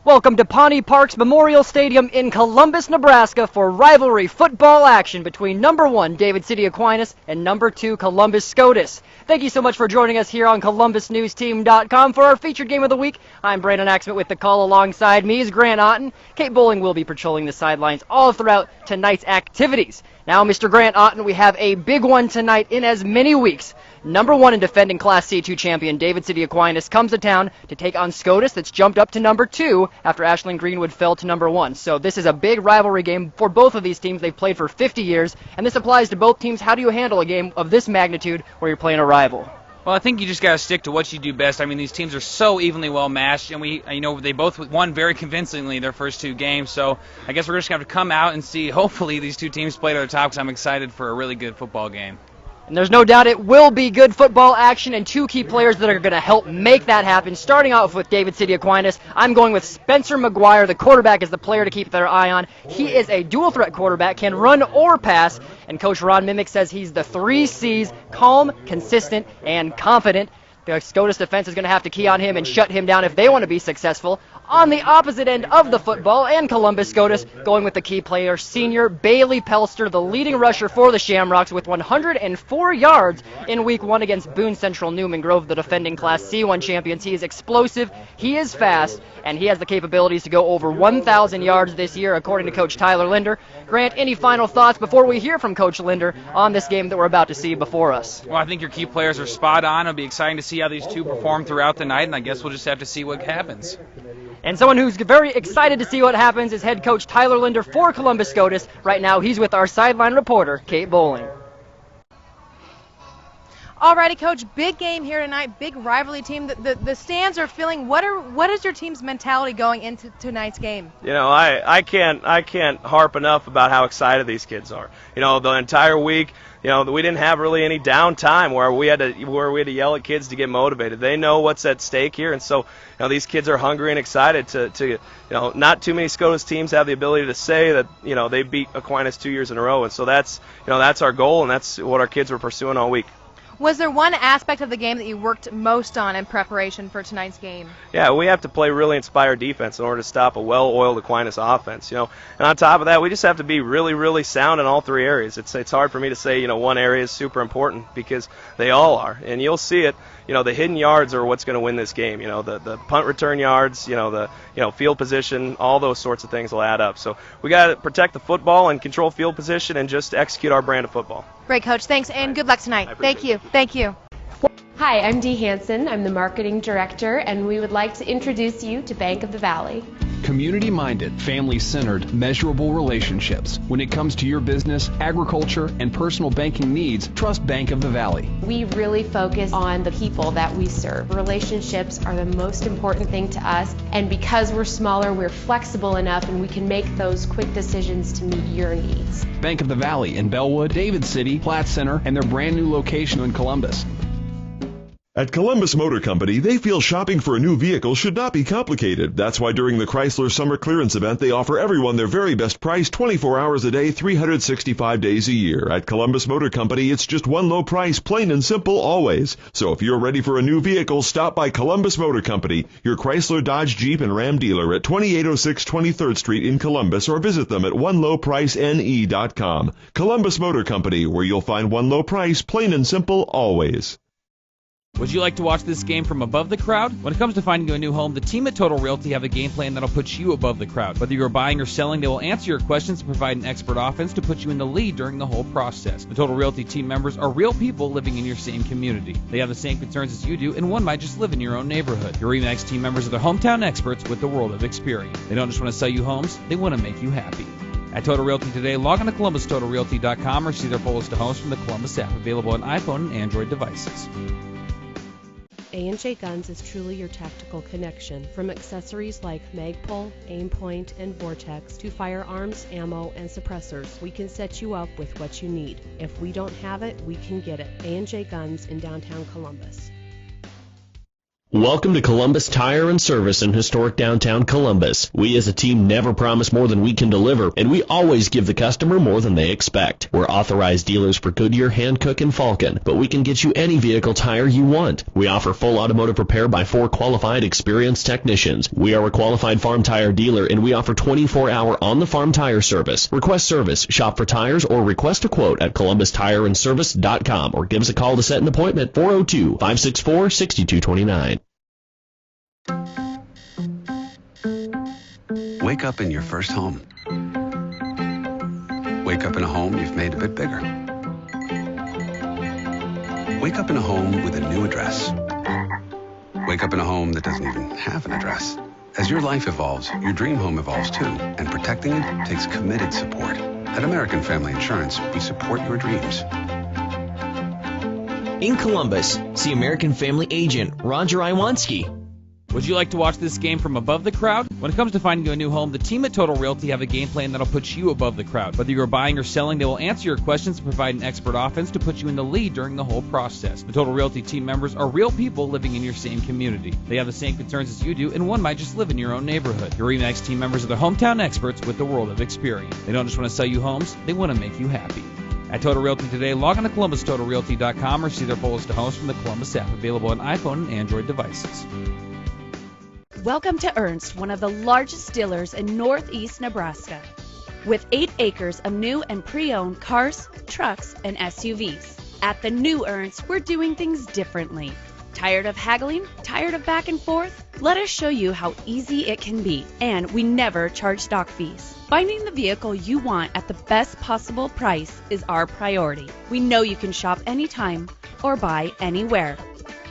Welcome to Pawnee Park's Memorial Stadium in Columbus, Nebraska for rivalry football action between number 1 David City Aquinas and number 2 Columbus Scotus. Thank you so much for joining us here on ColumbusNewsTeam.com for our featured game of the week. I'm Brandon Axman with the call. Alongside me is Grant Otten. Kate Bowling will be patrolling the sidelines all throughout tonight's activities. Now, Mr. Grant Otten, we have a big one tonight in as many weeks. Number 1 and defending Class C2 champion David City Aquinas comes to town to take on Scotus, that's jumped up to number 2 after Ashland Greenwood fell to number 1. So this is a big rivalry game for both of these teams. They've played for 50 years, and this applies to both teams. How do you handle a game of this magnitude where you're playing a rival? Well, I think you just got to stick to what you do best. I mean, these teams are so evenly well matched, and they both won very convincingly their first 2 games. So I guess we're just going to have to come out and see. Hopefully, these 2 teams play to their top, because I'm excited for a really good football game. And there's no doubt it will be good football action, and 2 key players that are going to help make that happen. Starting off with David City Aquinas, I'm going with Spencer McGuire. The quarterback is the player to keep their eye on. He is a dual threat quarterback, can run or pass, and Coach Ron Mimick says he's the 3 C's: calm, consistent, and confident. The Scotus defense is going to have to key on him and shut him down if they want to be successful. On the opposite end of the football, and Columbus Scotus going with the key player, senior Bailey Pelster, the leading rusher for the Shamrocks with 104 yards in Week 1 against Boone Central Newman Grove, the defending Class C1 champions. He is explosive, he is fast, and he has the capabilities to go over 1,000 yards this year, according to Coach Tyler Linder. Grant, any final thoughts before we hear from Coach Linder on this game that we're about to see before us? Well, I think your key players are spot on. It'll be exciting to see how these 2 perform throughout the night, and I guess we'll just have to see what happens. And someone who's very excited to see what happens is head coach Tyler Linder for Columbus Scotus. Right now, he's with our sideline reporter, Kate Bowling. Alrighty, Coach, big game here tonight, big rivalry team. The stands are feeling. What is your team's mentality going into tonight's game? You know, I can't harp enough about how excited these kids are. You know, the entire week, you know, we didn't have really any downtime where we had to yell at kids to get motivated. They know what's at stake here, and so, you know, these kids are hungry and excited to you know, not too many Scotus teams have the ability to say that, you know, they beat Aquinas 2 years in a row, and so that's our goal, and that's what our kids were pursuing all week. Was there one aspect of the game that you worked most on in preparation for tonight's game? Yeah, we have to play really inspired defense in order to stop a well-oiled Aquinas offense, you know. And on top of that, we just have to be really, really sound in all 3 areas. It's hard for me to say, you know, one area is super important because they all are. And you'll see it, you know, the hidden yards are what's going to win this game. You know, the punt return yards, you know, the field position, all those sorts of things will add up. So we got to protect the football and control field position and just execute our brand of football. Great, Coach. Thanks, and good luck tonight. Thank you. Thank you. Hi, I'm Dee Hansen. I'm the Marketing Director, and we would like to introduce you to Bank of the Valley. Community-minded, family-centered, measurable relationships. When it comes to your business, agriculture, and personal banking needs, trust Bank of the Valley. We really focus on the people that we serve. Relationships are the most important thing to us, and because we're smaller, we're flexible enough and we can make those quick decisions to meet your needs. Bank of the Valley in Bellwood, David City, Platte Center, and their brand new location in Columbus. At Columbus Motor Company, they feel shopping for a new vehicle should not be complicated. That's why during the Chrysler Summer Clearance Event, they offer everyone their very best price 24 hours a day, 365 days a year. At Columbus Motor Company, it's just one low price, plain and simple, always. So if you're ready for a new vehicle, stop by Columbus Motor Company, your Chrysler, Dodge, Jeep, and Ram dealer at 2806 23rd Street in Columbus, or visit them at onelowpricene.com. Columbus Motor Company, where you'll find one low price, plain and simple, always. Would you like to watch this game from above the crowd? When it comes to finding you a new home, the team at Total Realty have a game plan that'll put you above the crowd. Whether you're buying or selling, they will answer your questions and provide an expert offense to put you in the lead during the whole process. The Total Realty team members are real people living in your same community. They have the same concerns as you do, and one might just live in your own neighborhood. Your RE/MAX team members are the hometown experts with the world of experience. They don't just want to sell you homes, they want to make you happy. At Total Realty today, log on to ColumbusTotalRealty.com or see their full list of homes from the Columbus app, available on iPhone and Android devices. A&J Guns is truly your tactical connection. From accessories like Magpul, Aimpoint, and Vortex to firearms, ammo, and suppressors, we can set you up with what you need. If we don't have it, we can get it. A&J Guns in downtown Columbus. Welcome to Columbus Tire and Service in historic downtown Columbus. We as a team never promise more than we can deliver, and we always give the customer more than they expect. We're authorized dealers for Goodyear, Hankook, and Falcon, but we can get you any vehicle tire you want. We offer full automotive repair by 4 qualified, experienced technicians. We are a qualified farm tire dealer, and we offer 24-hour on-the-farm tire service. Request service, shop for tires, or request a quote at columbustireandservice.com, or give us a call to set an appointment, 402-564-6229. Wake up in your first home. Wake up in a home you've made a bit bigger. Wake up in a home with a new address. Wake up in a home that doesn't even have an address. As your life evolves, your dream home evolves too, and protecting it takes committed support. At American Family Insurance, we support your dreams. In Columbus, see American Family agent Roger Iwanski. Would you like to watch this game from above the crowd? When it comes to finding you a new home, the team at Total Realty have a game plan that'll put you above the crowd. Whether you're buying or selling, they will answer your questions and provide an expert offense to put you in the lead during the whole process. The Total Realty team members are real people living in your same community. They have the same concerns as you do, and one might just live in your own neighborhood. Your RE/MAX team members are the hometown experts with the world of experience. They don't just want to sell you homes, they want to make you happy. At Total Realty today, log on to ColumbusTotalRealty.com or see their full list of homes from the Columbus app, available on iPhone and Android devices. Welcome to Ernst, one of the largest dealers in northeast Nebraska. With 8 acres of new and pre-owned cars, trucks, and SUVs. At the new Ernst, we're doing things differently. Tired of haggling? Tired of back and forth? Let us show you how easy it can be, and we never charge stock fees. Finding the vehicle you want at the best possible price is our priority. We know you can shop anytime or buy anywhere.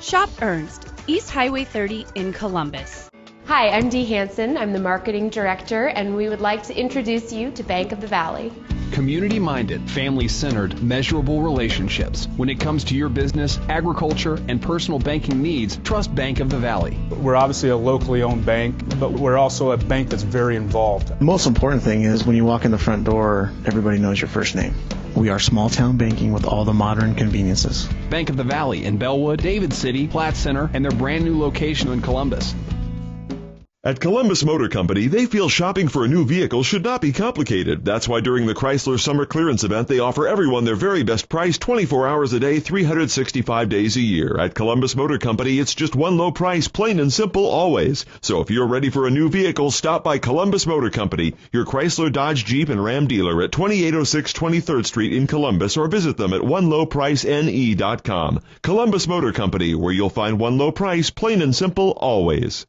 Shop Ernst, East Highway 30 in Columbus. Hi, I'm Dee Hansen. I'm the marketing director, and we would like to introduce you to Bank of the Valley. Community-minded, family-centered, measurable relationships. When it comes to your business, agriculture, and personal banking needs, trust Bank of the Valley. We're obviously a locally owned bank, but we're also a bank that's very involved. The most important thing is when you walk in the front door, everybody knows your first name. We are small town banking with all the modern conveniences. Bank of the Valley in Bellwood, David City, Platte Center, and their brand new location in Columbus. At Columbus Motor Company, they feel shopping for a new vehicle should not be complicated. That's why during the Chrysler Summer Clearance Event, they offer everyone their very best price 24 hours a day, 365 days a year. At Columbus Motor Company, it's just one low price, plain and simple, always. So if you're ready for a new vehicle, stop by Columbus Motor Company, your Chrysler, Dodge, Jeep, and Ram dealer at 2806 23rd Street in Columbus, or visit them at onelowpricene.com. Columbus Motor Company, where you'll find one low price, plain and simple, always.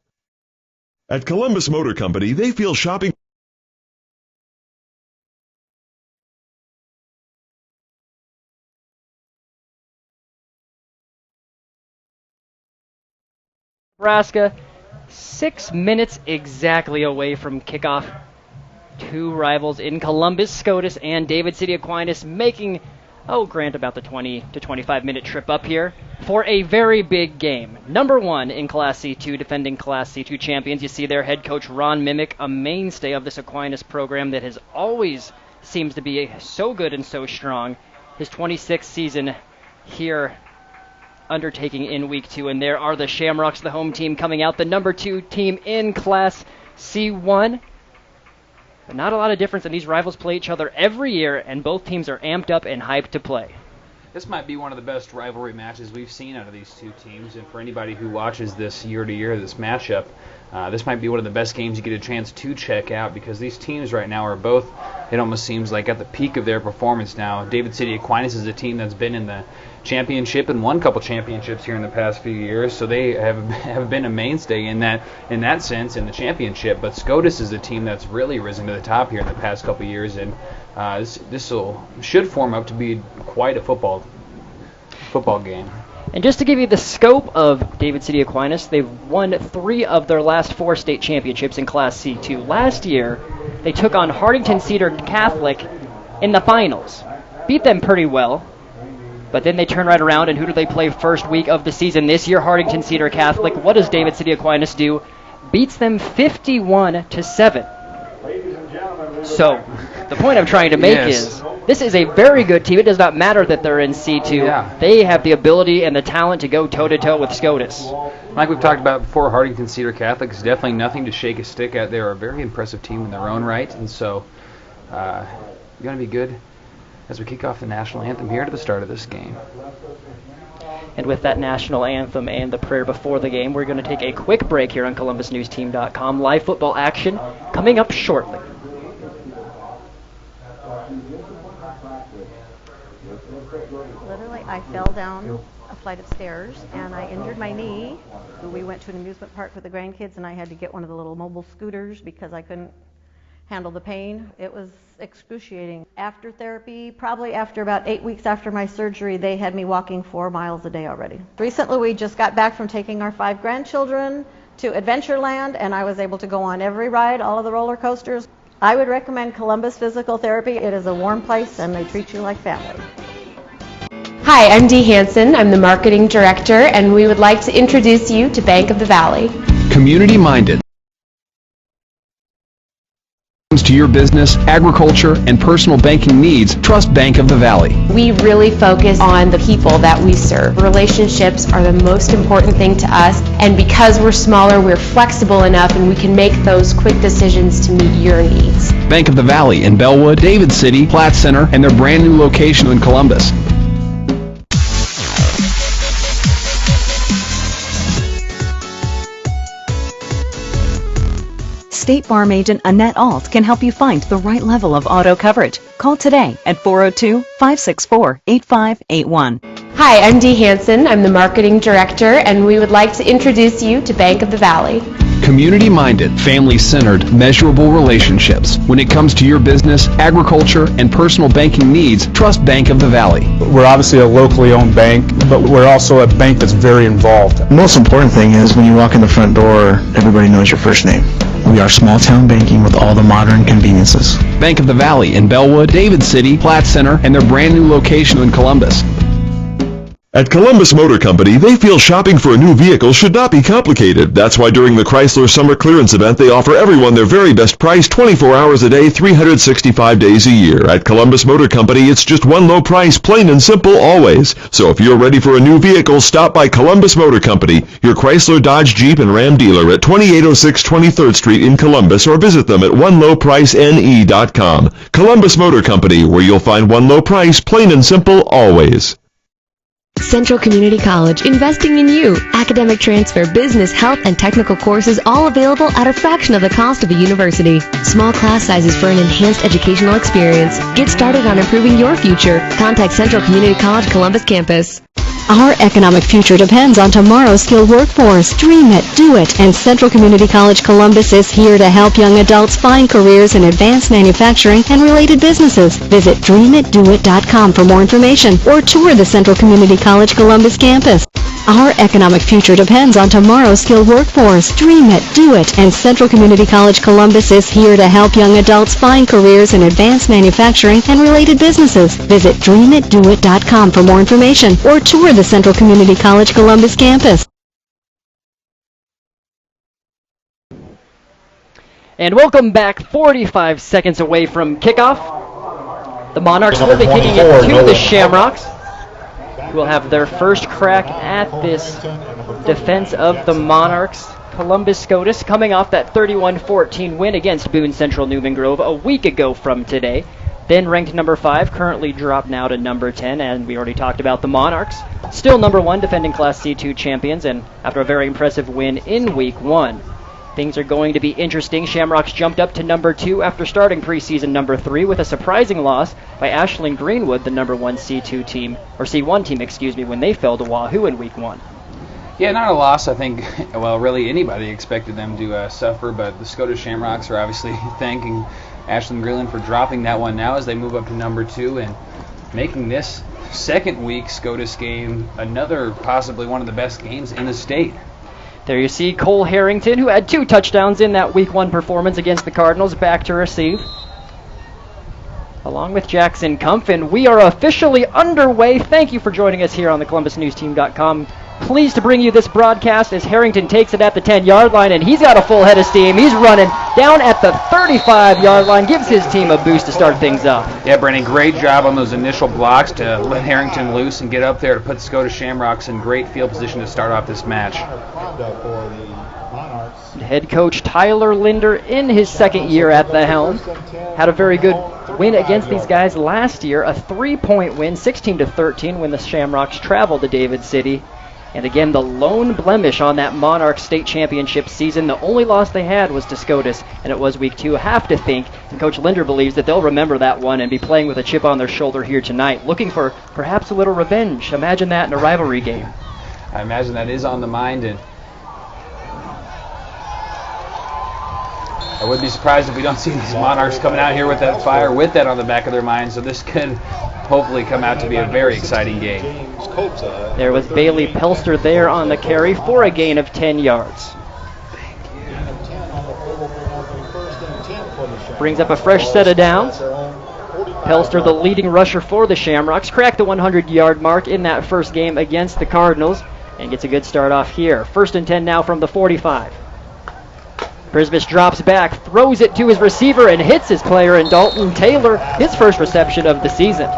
At Columbus Motor Company, they feel shopping... Nebraska, 6 minutes exactly away from kickoff. 2 rivals in Columbus, Scotus, and David City Aquinas making, grant about the 20 to 25 minute trip up here for a very big game. Number 1 in Class C2, defending Class C2 champions. You see their head coach Ron Mimick, a mainstay of this Aquinas program that has always seems to be so good and so strong. His 26th season here undertaking in week 2, and there are the Shamrocks, the home team, coming out, the number 2 team in Class C1. But not a lot of difference, and these rivals play each other every year, and both teams are amped up and hyped to play. This might be one of the best rivalry matches we've seen out of these two teams, and for anybody who watches this year to year, this matchup, this might be one of the best games you get a chance to check out, because these teams right now are both, it almost seems like, at the peak of their performance now. David City Aquinas is a team that's been in the championship and won a couple championships here in the past few years, so they have been a mainstay in that sense in the championship. But Scotus is a team that's really risen to the top here in the past couple years, and this should form up to be quite a football game. And just to give you the scope of David City Aquinas, they've won 3 of their last 4 state championships in Class C2. Last year, they took on Hartington Cedar Catholic in the finals. Beat them pretty well, but then they turn right around, and who do they play first week of the season this year? Hartington Cedar Catholic. What does David City Aquinas do? Beats them 51-7. So, the point I'm trying to make is This is a very good team. It does not matter that they're in C2. Yeah. They have the ability and the talent to go toe-to-toe with Scotus. Like we've talked about before, Hartington Cedar Catholic is definitely nothing to shake a stick at. They're a very impressive team in their own right, and so going to be good as we kick off the national anthem here to the start of this game. And with that national anthem and the prayer before the game, we're going to take a quick break here on ColumbusNewsTeam.com. Live football action coming up shortly. Literally, I fell down a flight of stairs and I injured my knee. We went to an amusement park with the grandkids and I had to get one of the little mobile scooters because I couldn't handle the pain. It was excruciating. After therapy, probably after about 8 weeks after my surgery, they had me walking 4 miles a day already. Recently, we just got back from taking our 5 grandchildren to Adventureland, and I was able to go on every ride, all of the roller coasters. I would recommend Columbus Physical Therapy. It is a warm place, and they treat you like family. Hi, I'm Dee Hansen. I'm the Marketing Director, and we would like to introduce you to Bank of the Valley. Community-minded. To your business, agriculture, and personal banking needs, trust Bank of the Valley. We really focus on the people that we serve. Relationships are the most important thing to us, and because we're smaller, we're flexible enough and we can make those quick decisions to meet your needs. Bank of the Valley in Bellwood, David City, Platte Center, and their brand new location in Columbus. State Farm agent Annette Alt can help you find the right level of auto coverage. Call today at 402-564-8581. Hi, I'm Dee Hansen. I'm the Marketing Director, and we would like to introduce you to Bank of the Valley. Community-minded, family-centered, measurable relationships. When it comes to your business, agriculture, and personal banking needs, trust Bank of the Valley. We're obviously a locally owned bank, but we're also a bank that's very involved. The most important thing is when you walk in the front door, everybody knows your first name. We are small town banking with all the modern conveniences. Bank of the Valley in Bellwood, David City, Platte Center, and their brand new location in Columbus. At Columbus Motor Company, they feel shopping for a new vehicle should not be complicated. That's why during the Chrysler Summer Clearance Event, they offer everyone their very best price 24 hours a day, 365 days a year. At Columbus Motor Company, it's just one low price, plain and simple, always. So if you're ready for a new vehicle, stop by Columbus Motor Company, your Chrysler, Dodge, Jeep, and Ram dealer at 2806 23rd Street in Columbus, or visit them at onelowpricene.com. Columbus Motor Company, where you'll find one low price, plain and simple, always. Central Community College, investing in you. Academic transfer, business, health, and technical courses all available at a fraction of the cost of a university. Small class sizes for an enhanced educational experience. Get started on improving your future. Contact Central Community College Columbus campus. Our economic future depends on tomorrow's skilled workforce. Dream it, do it, and Central Community College Columbus is here to help young adults find careers in advanced manufacturing and related businesses. Visit dreamitdoit.com for more information or tour the Central Community College Columbus campus. Our economic future depends on tomorrow's skilled workforce. Dream it, do it, and Central Community College Columbus is here to help young adults find careers in advanced manufacturing and related businesses. Visit dreamitdoit.com for more information or tour the Central Community College Columbus campus. And welcome back, 45 seconds away from kickoff. The Monarchs will be kicking it to the Shamrocks, who will have their first crack at this defense of the Monarchs. Columbus Scotus coming off that 31-14 win against Boone Central Newman Grove a week ago from today. Then ranked number 5, currently dropped now to number 10, and we already talked about the Monarchs. Still number 1, defending Class C2 champions, and after a very impressive win in Week 1. Things are going to be interesting. Shamrocks jumped up to number 2 after starting preseason number 3 with a surprising loss by Ashland Greenwood, the number 1 C2 team, or C1 team, when they fell to Wahoo in Week 1. Yeah, not a loss. I think, well, really anybody expected them to suffer, but the Scotus Shamrocks are obviously thanking Ashland Greenwood for dropping that one now as they move up to number 2 and making this second week Scotus game another possibly one of the best games in the state. There you see Cole Harrington, who had 2 touchdowns in that Week 1 performance against the Cardinals, back to receive. Along with Jackson Kumpf, and we are officially underway. Thank you for joining us here on the ColumbusNewsTeam.com Pleased to bring you this broadcast as Harrington takes it at the 10-yard line, and he's got a full head of steam. He's running down at the 35-yard line, gives his team a boost to start things off. Yeah, Brennan, great job on those initial blocks to let Harrington loose and get up there to put the Scotus Shamrocks in great field position to start off this match. Head coach Tyler Linder in his second year at the helm. Had a very good win against these guys last year, a 3-point win, 16-13, when the Shamrocks traveled to David City. And again, the lone blemish on that Monarchs state championship season, the only loss they had was to Scotus, and it was week 2. Have to think, and Coach Linder believes that they'll remember that one and be playing with a chip on their shoulder here tonight, looking for perhaps a little revenge. Imagine that in a rivalry game. I imagine that is on the mind, and I wouldn't be surprised if we don't see these Monarchs coming out here with that fire, with that on the back of their minds, so this could hopefully come out to be a very exciting game. There was Bailey Pelster there on the carry for a gain of 10 yards. Brings up a fresh set of downs. Pelster, the leading rusher for the Shamrocks, cracked the 100-yard mark in that first game against the Cardinals and gets a good start off here. 1st and 10 now from the 45. Prismus drops back, throws it to his receiver, and hits his player in Dalton Taylor, his first reception of the season.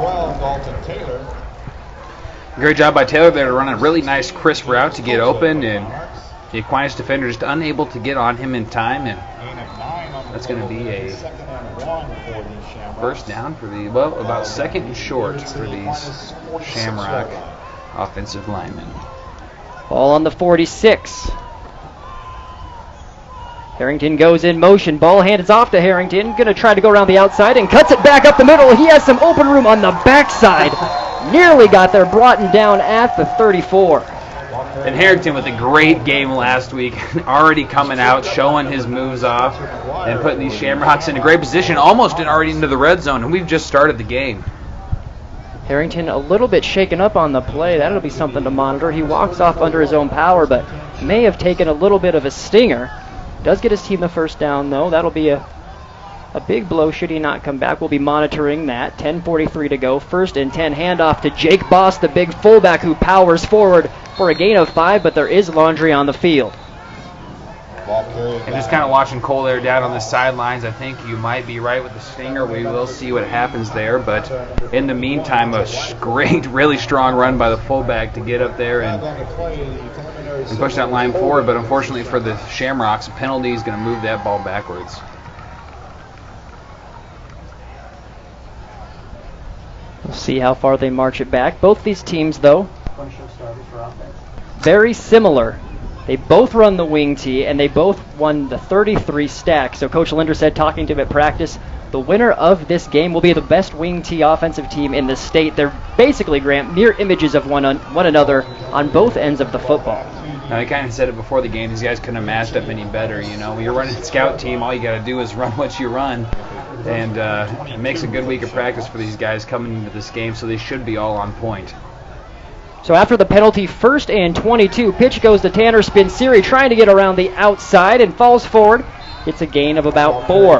Great job by Taylor there to run a really nice, crisp route to get open, and the Aquinas defender just unable to get on him in time, and that's going to be a first down for the, well, about 2nd and short for these Shamrock offensive linemen. Ball on the 46. Harrington goes in motion. Ball handed off to Harrington. Going to try to go around the outside and cuts it back up the middle. He has some open room on the backside. Nearly got there, brought him down at the 34. And Harrington with a great game last week, already coming out, showing his moves off, and putting these Shamrocks in a great position, almost already into the red zone, and we've just started the game. Harrington a little bit shaken up on the play. That'll be something to monitor. He walks off under his own power, but may have taken a little bit of a stinger. Does get his team the first down, though. That'll be a big blow should he not come back. We'll be monitoring that. 10:43 to go. 1st and 10. Handoff to Jake Boss, the big fullback who powers forward for a gain of 5, but there is laundry on the field. And just kind of watching Cole there down on the sidelines, I think you might be right with the stinger. We will see what happens there, but in the meantime, a great, really strong run by the fullback to get up there and push that line forward, but unfortunately for the Shamrocks, a penalty is going to move that ball backwards. We'll see how far they march it back. Both these teams, though, very similar. They both run the wing tee, and they both won the 33 stack. So Coach Linder said, talking to him at practice, the winner of this game will be the best wing tee offensive team in the state. They're basically, Grant, mirror images of one another on both ends of the football. Now, I kind of said it before the game, these guys couldn't have matched up any better. You know, when you're running a scout team, all you got to do is run what you run. And it makes a good week of practice for these guys coming into this game, so they should be all on point. So after the penalty, 1st and 22. Pitch goes to Tanner Spinseri, trying to get around the outside and falls forward. It's a gain of about 4.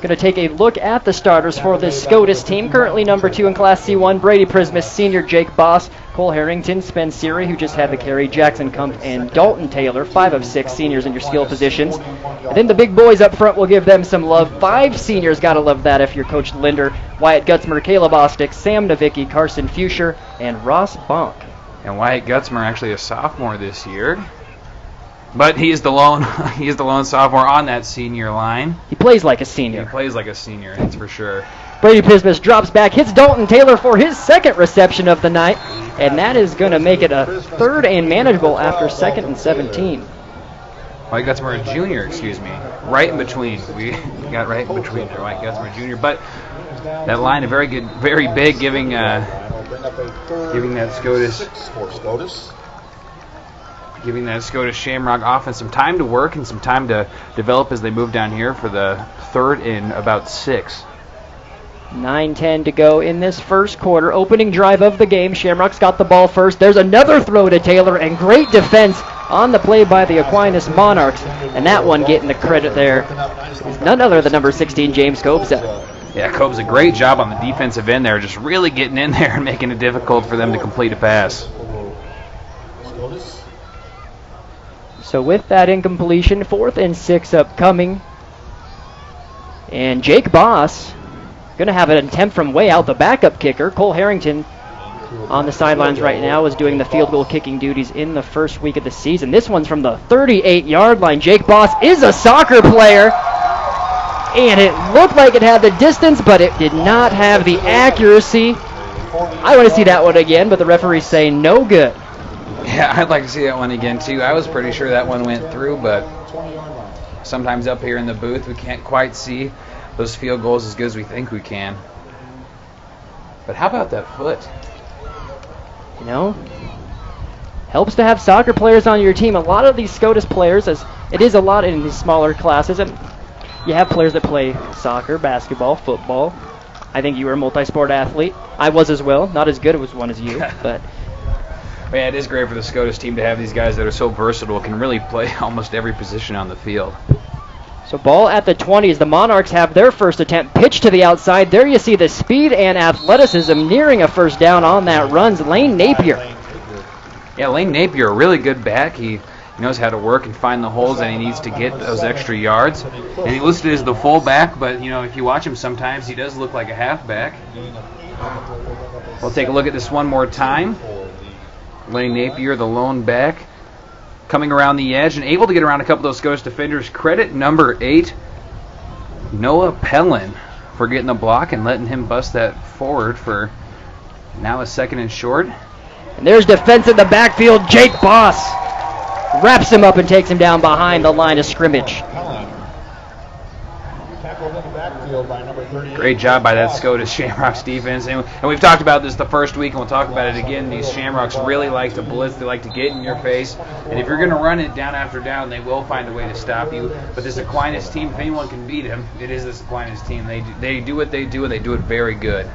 Going to take a look at the starters for this Scotus team. Currently number 2 in Class C1, Brady Prismus, senior Jake Boss, Cole Harrington, Spinseri, who just had the carry, Jackson Kump, and Dalton Taylor, 5 of 6 seniors in your skill positions. And then the big boys up front will give them some love. 5 seniors, got to love that if you're Coach Linder. Wyatt Gutzmer, Caleb Ostick, Sam Navicki, Carson Fuscher, and Ross Bonk. And Wyatt Gutzmer actually a sophomore this year. But he is the lone sophomore on that senior line. He plays like a senior. He plays like a senior, that's for sure. Brady Prismus drops back, hits Dalton Taylor for his 2nd reception of the night, and that is going to make it a 3rd and manageable after 2nd and 17. Wyatt Gutzmer, a junior, excuse me. Right in between. We got right in between there, Wyatt Gutzmer, junior. But that line is very good, very big, giving that Scotus Shamrock offense some time to work and some time to develop as they move down here for the 3rd and about 6. 9:10 to go in this first quarter. Opening drive of the game. Shamrocks got the ball first. There's another throw to Taylor, and great defense on the play by the Aquinas Monarchs. And that one getting the credit there is none other than number 16, James Copsa. Yeah, Cobb's a great job on the defensive end there, just really getting in there and making it difficult for them to complete a pass. So with that incompletion, 4th and 6 upcoming. And Jake Boss going to have an attempt from way out. The backup kicker, Cole Harrington, on the sidelines right now, is doing the field goal kicking duties in the first week of the season. This one's from the 38-yard line. Jake Boss is a soccer player, and it looked like it had the distance, but it did not have the accuracy. I want to see that one again, but the referees say no good. Yeah, I'd like to see that one again, too. I was pretty sure that one went through, but sometimes up here in the booth we can't quite see those field goals as good as we think we can. But how about that foot? You know, helps to have soccer players on your team. A lot of these Scotus players, as it is a lot in these smaller classes, and you have players that play soccer, basketball, football. I think you were a multi-sport athlete. I was as well. Not as good as one as you, but... Yeah, it is great for the Scotus team to have these guys that are so versatile, can really play almost every position on the field. So ball at the 20 as the Monarchs have their first attempt. Pitch to the outside. There you see the speed and athleticism nearing a first down on that runs Lane Napier. Yeah, Lane Napier, a really good back. He knows how to work and find the holes that he needs to get those extra yards. And he listed as the fullback, but you know, if you watch him sometimes, he does look like a halfback. We'll take a look at this one more time. Lane Napier, the lone back, coming around the edge and able to get around a couple of those Scotus defenders. Credit number 8, Noah Pellin, for getting the block and letting him bust that forward for now a 2nd and short. And there's defense in the backfield. Jake Boss wraps him up and takes him down behind the line of scrimmage. Great job by that Scotus Shamrocks defense. And we've talked about this the first week, and we'll talk about it again. These Shamrocks really like to blitz. They like to get in your face. And if you're going to run it down after down, they will find a way to stop you. But this Aquinas team, if anyone can beat them, it is this Aquinas team. They do what they do, and they do it very good.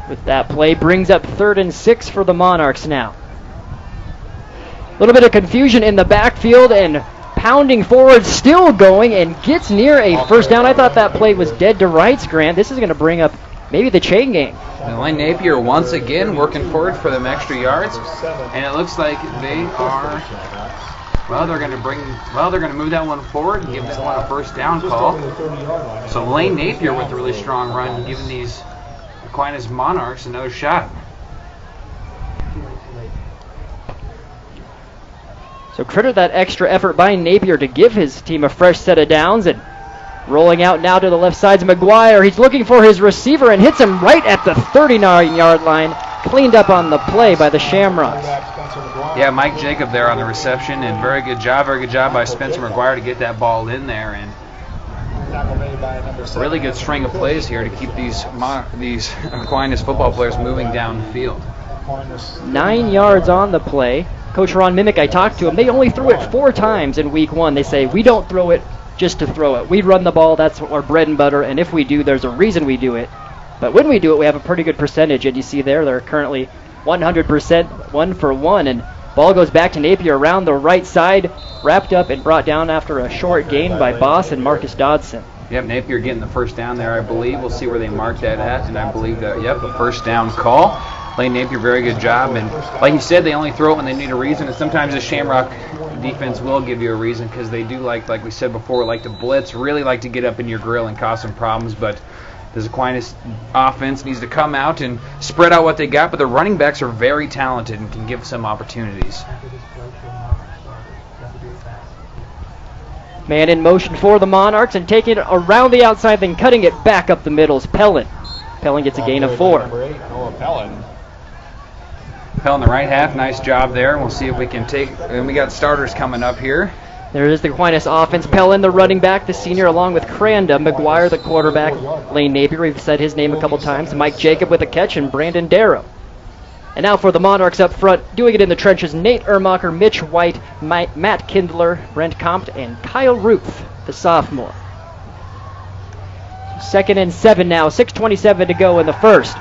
With that play, brings up 3rd and 6 for the Monarchs now. A little bit of confusion in the backfield, and pounding forward, still going, and gets near a first down. I thought that play was dead to rights, Grant. This is going to bring up maybe the chain game. And Lane Napier once again working forward for them extra yards, and it looks like they are, well, they're going to move that one forward and give that one a first down call. So Lane Napier with a really strong run, giving these Aquinas Monarchs another shot. So credit that extra effort by Napier to give his team a fresh set of downs. And rolling out now to the left side's McGuire. He's looking for his receiver and hits him right at the 39-yard line. Cleaned up on the play by the Shamrocks. Yeah, Mike Jacob there on the reception, and very good job by Spencer McGuire to get that ball in there. And a really good string of plays here to keep these Aquinas football players moving down the field. 9 yards on the play. Coach Ron Mimick, I talked to him. They only threw it 4 times in week 1. They say, we don't throw it just to throw it. We run the ball. That's our bread and butter. And if we do, there's a reason we do it. But when we do it, we have a pretty good percentage. And you see there, they're currently 100%, 1 for 1. And ball goes back to Napier around the right side, wrapped up and brought down after a short gain by Boss and Marcus Dodson. Yep, Napier getting the first down there, I believe. We'll see where they mark that at. And I believe that, yep, a first down call. Lane Napier, very good job. And like you said, they only throw it when they need a reason. And sometimes the Shamrock defense will give you a reason because they do like we said before, like to blitz, really like to get up in your grill and cause some problems. But this Aquinas offense needs to come out and spread out what they got. But the running backs are very talented and can give some opportunities. Man in motion for the Monarchs and taking it around the outside, then cutting it back up the middle is Pellin. Pellin gets a gain of 4. Pellin in the right half, nice job there. We'll see if we can take, and we got starters coming up here. There is the Aquinas offense. Pellin, the running back, the senior, along with Cranda. McGuire, the quarterback. Lane Napier, we've said his name a couple times. Mike Jacob with a catch, and Brandon Darrow. And now for the Monarchs up front, doing it in the trenches, Nate Ermacher, Mitch White, Matt Kindler, Brent Compt, and Kyle Ruth, the sophomore. 2nd and 7 now, 6:27 to go in the first.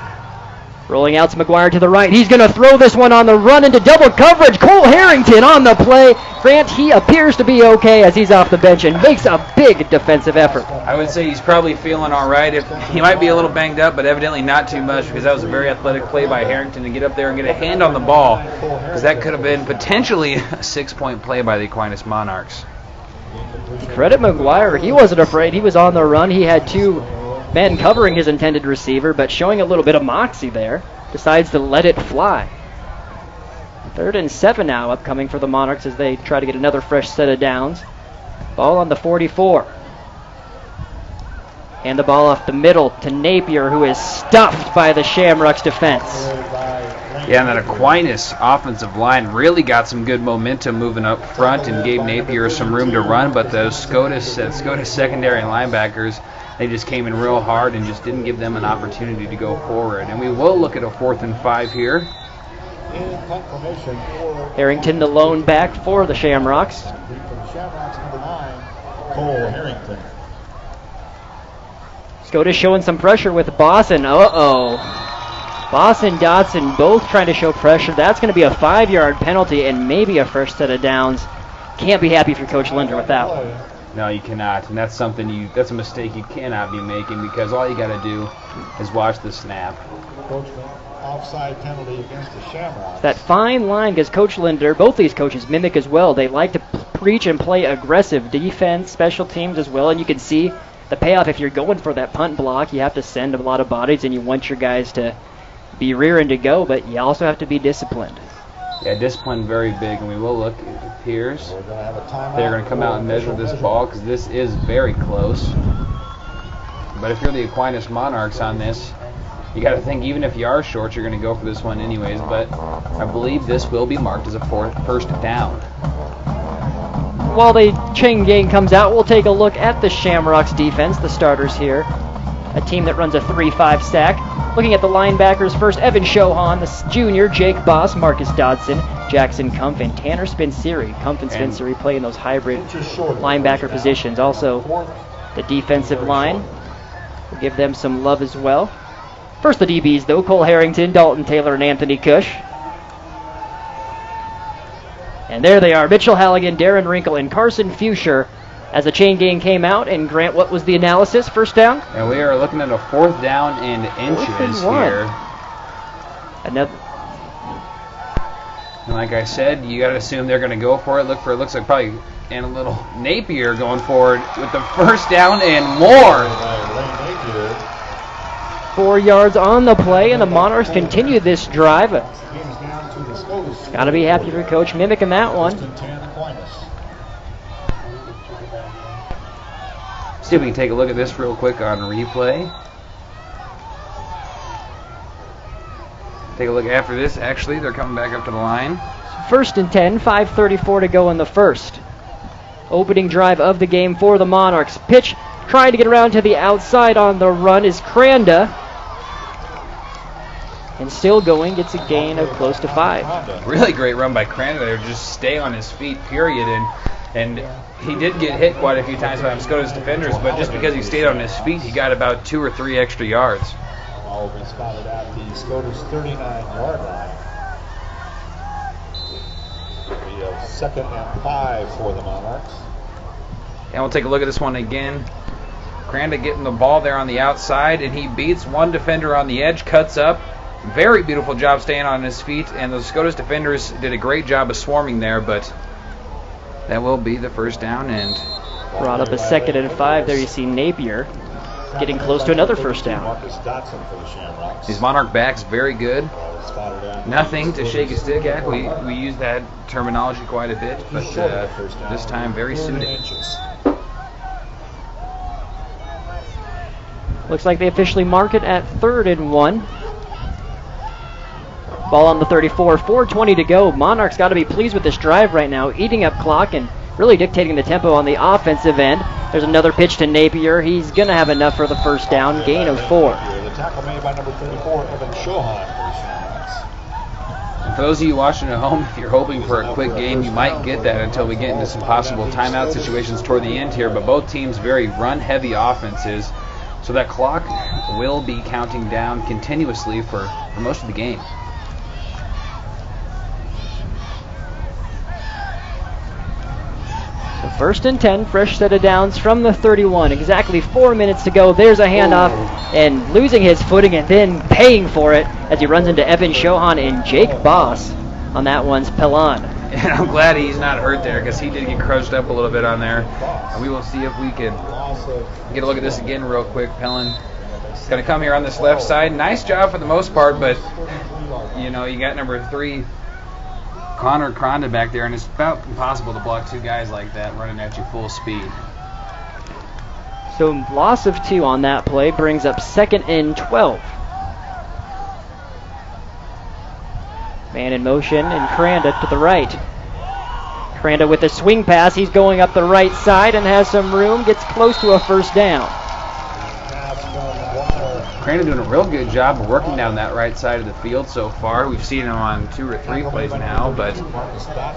Rolling out to McGuire to the right. He's going to throw this one on the run into double coverage. Cole Harrington on the play. Grant, he appears to be okay as he's off the bench and makes a big defensive effort. I would say he's probably feeling all right. He might be a little banged up, but evidently not too much, because that was a very athletic play by Harrington to get up there and get a hand on the ball, because that could have been potentially a 6-point play by the Aquinas Monarchs. Credit McGuire. He wasn't afraid. He was on the run. He had 2 men covering his intended receiver, but showing a little bit of moxie there, decides to let it fly. 3rd and 7 now upcoming for the Monarchs as they try to get another fresh set of downs. Ball on the 44. And the ball off the middle to Napier, who is stuffed by the Shamrocks defense. Yeah, and that Aquinas offensive line really got some good momentum moving up front and gave Napier some room to run, but those Scotus secondary linebackers, they just came in real hard and just didn't give them an opportunity to go forward. And we will look at a 4th and 5 here. Harrington, the lone back for the Shamrocks. Shamrocks number 9, Cole Harrington. Scotus showing some pressure with Boss and Boss and Dotson both trying to show pressure. That's going to be a 5-yard penalty and maybe a first set of downs. Can't be happy for Coach Linder with that one. No, you cannot, and that's that's a mistake you cannot be making, because all you got to do is watch the snap. Offside penalty against the Shamrocks. That fine line, because Coach Linder, both these coaches mimic as well. They like to preach and play aggressive defense, special teams as well, and you can see the payoff. If you're going for that punt block, you have to send a lot of bodies, and you want your guys to be rearing to go, but you also have to be disciplined. Yeah, discipline very big, and we will look. It appears they're going to come out and measure this ball, because this is very close. But if you're the Aquinas Monarchs on this, you got to think, even if you are short, you're going to go for this one anyways. But I believe this will be marked as a first down. While the chain gang comes out, we'll take a look at the Shamrocks defense, the starters here. A team that runs a 3-5 stack. Looking at the linebackers first, Evan Shohan, the junior, Jake Boss, Marcus Dodson, Jackson Kumpf, and Tanner Spenceri. Kumpf and Spenceri playing those hybrid linebacker positions. Also, the defensive line. We'll give them some love as well. First the DBs, though, Cole Harrington, Dalton Taylor, and Anthony Cush. And there they are, Mitchell Halligan, Darren Wrinkle, and Carson Fuscher. As the chain gang came out, and Grant, what was the analysis? First down? And we are looking at a 4th down and inches here. Another. And like I said, you got to assume they're going to go for it. Looks like probably and a little Napier going forward with the first down and more. 4 yards on the play, and the Monarchs continue this drive. Got to be happy for Coach mimicking that one. See if we can take a look at this real quick on replay. Take a look after this. Actually, they're coming back up to the line. 1st and 10, 5:34 to go in the first. Opening drive of the game for the Monarchs. Pitch trying to get around to the outside on the run is Cranda. And still going, gets a gain of close to 5. Really great run by Cranda there. Just stay on his feet, period. And he did get hit quite a few times by Scotus defenders, but just because he stayed on his feet, he got about 2 or 3 extra yards. All been spotted at the Scotus 39-yard line. We have 2nd and 5 for the Monarchs. And we'll take a look at this one again. Cranda getting the ball there on the outside, and he beats one defender on the edge, cuts up. Very beautiful job staying on his feet, and the Scotus defenders did a great job of swarming there, but that will be the first down. And brought up a 2nd and 5. There you see Napier getting close to another first down. These Monarch backs very good. Nothing to shake a stick at. We use that terminology quite a bit, but this time very suited. Looks like they officially mark it at 3rd and 1. Ball on the 34, 4:20 to go. Monarchs got to be pleased with this drive right now, eating up clock and really dictating the tempo on the offensive end. There's another pitch to Napier. He's going to have enough for the first down, gain of 4. The tackle made by number 34, Evan Shohan for the Shamrocks. And for those of you watching at home, if you're hoping for a quick game, you might get that until we get into some possible timeout situations toward the end here. But both teams very run-heavy offenses. So that clock will be counting down continuously for most of the game. So 1st and 10, fresh set of downs from the 31. Exactly 4 minutes to go. There's a handoff, and losing his footing and then paying for it as he runs into Evan Shohan and Jake Boss on that one's Pelon. And I'm glad he's not hurt there because he did get crushed up a little bit on there. And we will see if we can get a look at this again real quick. Pelon is going to come here on this left side. Nice job for the most part, but you got number 3, Connor Cronda back there, and it's about impossible to block 2 guys like that running at you full speed. So loss of 2 on that play brings up 2nd and 12. Man in motion, and Cranda to the right. Cranda with a swing pass. He's going up the right side and has some room. Gets close to a first down. Cranda doing a real good job of working down that right side of the field so far. We've seen him on 2 or 3 plays now, but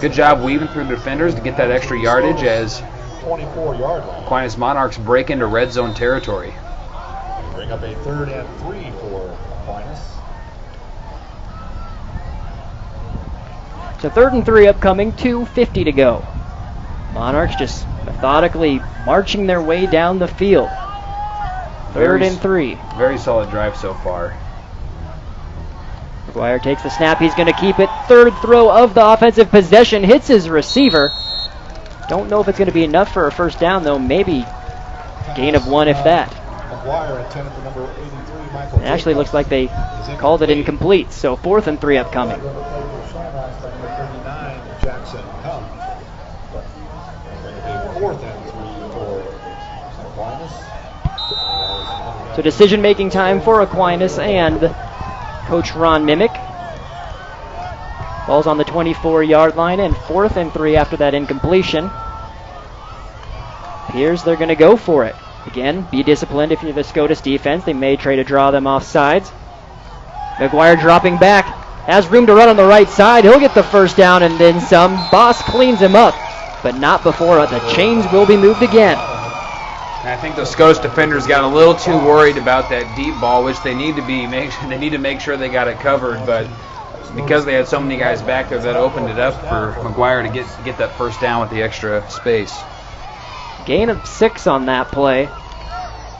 good job weaving through the defenders to get that extra yardage as 24-yard line. Aquinas Monarchs break into red zone territory. Bring up a 3rd and 3 for Aquinas. So 3rd and 3 upcoming, 2:50 to go. Monarchs just methodically marching their way down the field. 3rd and 3. Very solid drive so far. McGuire takes the snap. He's going to keep it. 3rd throw of the offensive possession. Hits his receiver. Don't know if it's going to be enough for a first down, though. Maybe gain of 1, if that. McGuire intended for number 83, Michael. It actually looks like they called it incomplete. So 4th and 3 upcoming. Number 39, Jackson Hunt. Bring up a 4th and 3 for Aquinas. So decision-making time for Aquinas and Coach Ron Mimic. Ball's on the 24-yard line, and 4th and 3 after that incompletion. Appears they're going to go for it. Again, be disciplined if you're the Scotus defense. They may try to draw them off sides. McGuire dropping back. Has room to run on the right side. He'll get the first down and then some. Boss cleans him up, but not before the chains will be moved again. And I think the Scotus defenders got a little too worried about that deep ball, which they need to make sure they got it covered. But because they had so many guys back there, that opened it up for McGuire to get that first down with the extra space. Gain of 6 on that play.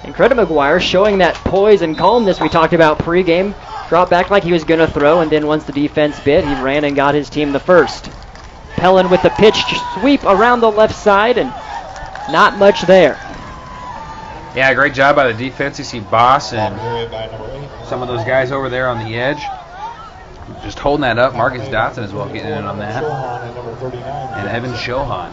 And credit McGuire showing that poise and calmness we talked about pregame. Dropped back like he was going to throw, and then once the defense bit, he ran and got his team the first. Pelon with the pitch sweep around the left side, and not much there. Yeah, great job by the defense. You see Boss and some of those guys over there on the edge. Just holding that up. Marcus Dotson as well getting in on that. And Evan Shohan.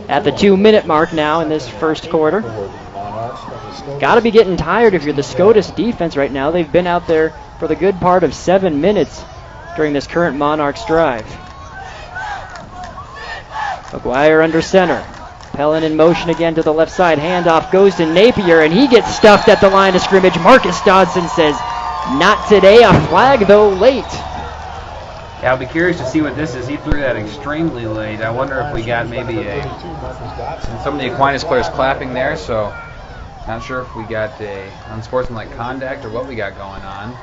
At the 2-minute mark now in this first quarter. Got to be getting tired if you're the Scotus defense right now. They've been out there for the good part of 7 minutes during this current Monarchs drive. McGuire under center. Pelon in motion again to the left side. Handoff goes to Napier, and he gets stuffed at the line of scrimmage. Marcus Dodson says, not today. A flag, though, late. Yeah, I'll be curious to see what this is. He threw that extremely late. I wonder if we got maybe some of the Aquinas players clapping there, so not sure if we got a unsportsmanlike conduct or what we got going on.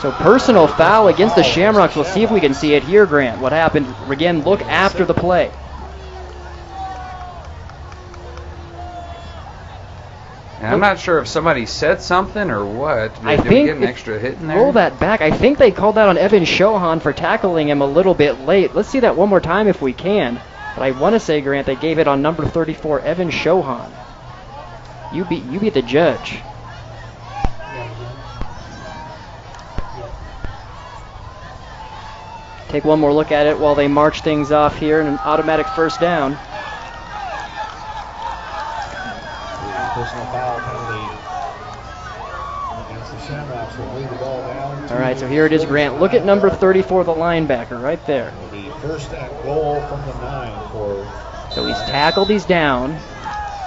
So personal foul against the Shamrocks. We'll see if we can see it here, Grant. What happened? Again, look after the play. And I'm not sure if somebody said something or what. I Did we think get an extra hit in there? Roll that back. I think they called that on Evan Shohan for tackling him a little bit late. Let's see that one more time if we can. But I want to say, Grant, they gave it on number 34, Evan Shohan. You beat the judge. Take one more look at it while they march things off here in an automatic first down. Personal foul penalty against the Shamrocks will move the ball down. All right, so here it is, Grant. Look at number 34, the linebacker, right there. It'll be 1st and goal from the 9 for. So he's tackled, he's down.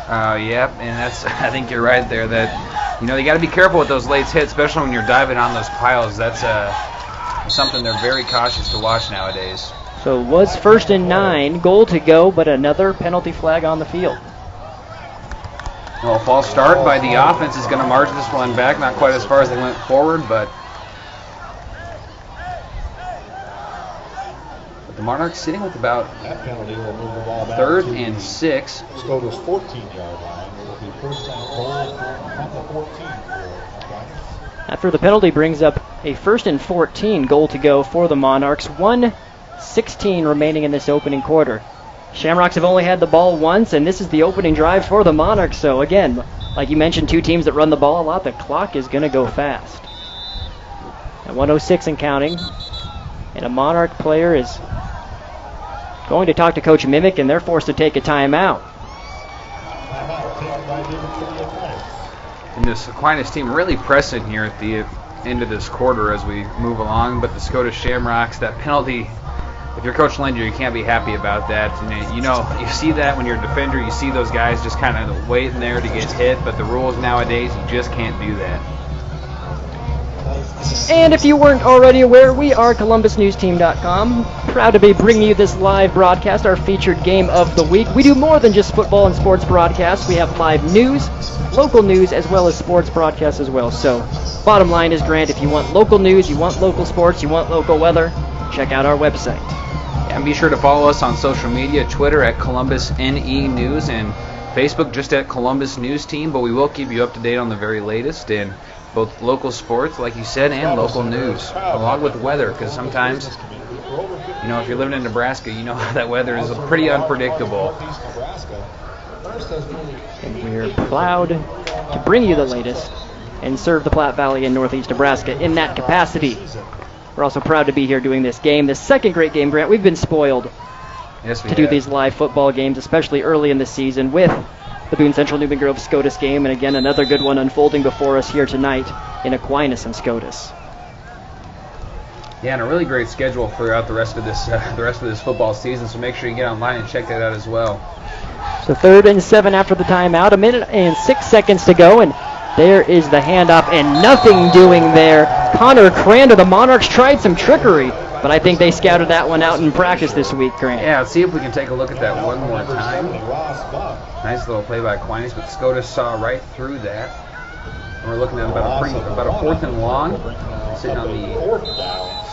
Yep, and that's. I think you're right there. That you got to be careful with those late hits, especially when you're diving on those piles. That's something they're very cautious to watch nowadays. So it was 1st and 9, goal to go, but another penalty flag on the field. Well, a false start by the offense is going to march this one back. Not quite as far as they went forward, but the Monarchs sitting with about That penalty will move the ball back 3rd to and 6. Scotus 14-yard line. It will be first and goal from the 14 for Aquinas. After the penalty brings up a 1st and 14, goal to go for the Monarchs. 1:16 remaining in this opening quarter. Shamrocks have only had the ball once, and this is the opening drive for the Monarchs. So again, like you mentioned, two teams that run the ball a lot. The clock is going to go fast. At 1:06 and counting, and a Monarch player is going to talk to Coach Mimic, and they're forced to take a timeout. And this Aquinas team really pressing here at the end of this quarter as we move along. But the Scotus Shamrocks, that penalty, if you're Coach Linder, you can't be happy about that. And you see that when you're a defender, you see those guys just kind of waiting there to get hit. But the rules nowadays, you just can't do that. And if you weren't already aware, we are ColumbusNewsTeam.com. Proud to be bringing you this live broadcast, our featured game of the week. We do more than just football and sports broadcasts. We have live news, local news, as well as sports broadcasts as well. So, bottom line is, Grant, if you want local news, you want local sports, you want local weather, check out our website. And be sure to follow us on social media, Twitter at Columbus NE News, and Facebook just at Columbus News Team. But we will keep you up to date on the very latest in both local sports, like you said, and local news, along with weather, because sometimes, if you're living in Nebraska, you know that weather is pretty unpredictable. And we're proud to bring you the latest and serve the Platte Valley in Northeast Nebraska in that capacity. We're also proud to be here doing this game, the second great game, Grant. We've been spoiled to do these live football games, especially early in the season, with the Boone Central Newman Grove Scotus game, and again another good one unfolding before us here tonight in Aquinas and Scotus. Yeah, and a really great schedule throughout the rest of this football season. So make sure you get online and check that out as well. So 3rd and 7 after the timeout, 1:06 to go, and there is the handoff and nothing doing there. Connor Crander, the Monarchs tried some trickery, but I think they scouted that one out in practice this week, Grant. Yeah, let's see if we can take a look at that one more time. Nice little play by Aquinas, but Scotus saw right through that. And we're looking at about a 4th and long, sitting on the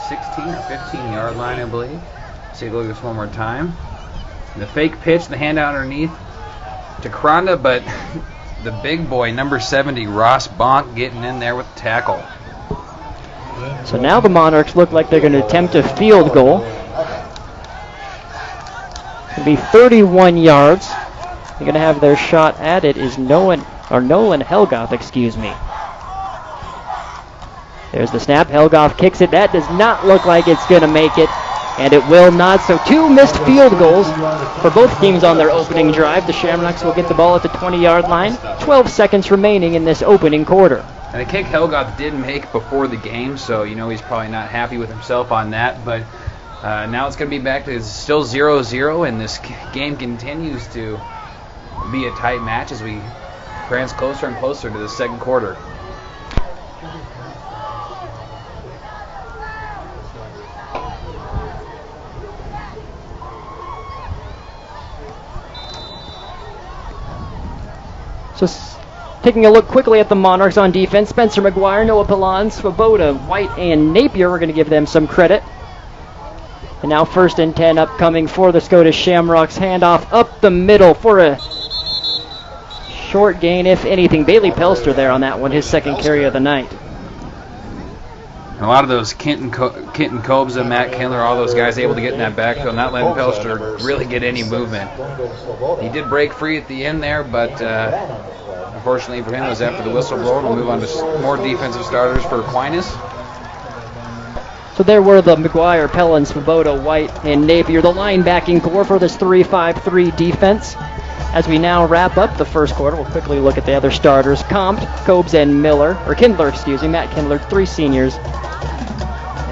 16 or 15-yard line, I believe. Let's take a look at this one more time. The fake pitch, the handout underneath to Cronda, but the big boy, number 70, Ross Bonk, getting in there with the tackle. So now the Monarchs look like they're going to attempt a field goal. It'll be 31 yards. They're going to have their shot at it is Nolan Helgoth, excuse me. There's the snap. Helgoth kicks it. That does not look like it's going to make it, and it will not. So 2 missed field goals for both teams on their opening drive. The Shamrocks will get the ball at the 20-yard line. 12 seconds remaining in this opening quarter. And a kick Helgoth did make before the game, so he's probably not happy with himself on that. But now it's going to be back to still 0-0, and this game continues to be a tight match as we prance closer and closer to the second quarter. So taking a look quickly at the Monarchs on defense, Spencer McGuire, Noah Pilon, Svoboda, White, and Napier. We're going to give them some credit. And now 1st and 10 upcoming for the Scotus Shamrocks. Handoff up the middle for a short gain, if anything. Bailey Pelster there on that one, his second carry of the night. A lot of those Kenton Kobza, Matt Kindler, all those guys able to get in that backfield, not letting Pelster really get any movement. He did break free at the end there, but unfortunately for him, it was after the whistle blower. We'll move on to more defensive starters for Aquinas. So there were the McGuire, Pellin, Svoboda, White, and Napier, the linebacking core for this 3-5-3 defense. As we now wrap up the first quarter, we'll quickly look at the other starters. Compt, Cobes, and Kindler, Matt Kindler, 3 seniors.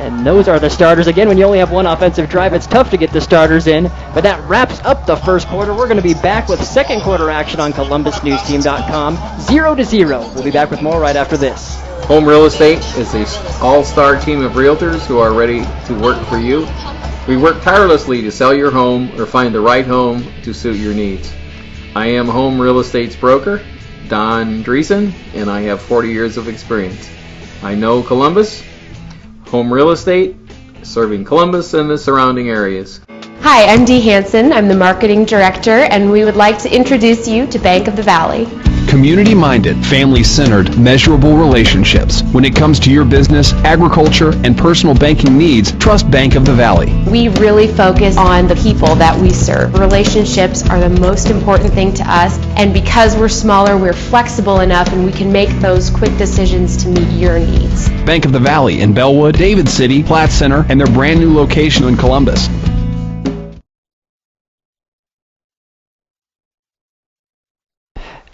And those are the starters. Again, when you only have one offensive drive, it's tough to get the starters in. But that wraps up the first quarter. We're going to be back with second quarter action on ColumbusNewsTeam.com. 0-0. We'll be back with more right after this. Home Real Estate is an all-star team of realtors who are ready to work for you. We work tirelessly to sell your home or find the right home to suit your needs. I am Home Real Estate's broker, Don Dreesen, and I have 40 years of experience. I know Columbus, Home Real Estate, serving Columbus and the surrounding areas. Hi, I'm Dee Hansen. I'm the Marketing Director, and we would like to introduce you to Bank of the Valley. Community-minded, family-centered, measurable relationships. When it comes to your business, agriculture, and personal banking needs, trust Bank of the Valley. We really focus on the people that we serve. Relationships are the most important thing to us, and because we're smaller, we're flexible enough and we can make those quick decisions to meet your needs. Bank of the Valley in Bellwood, David City, Platte Center, and their brand new location in Columbus.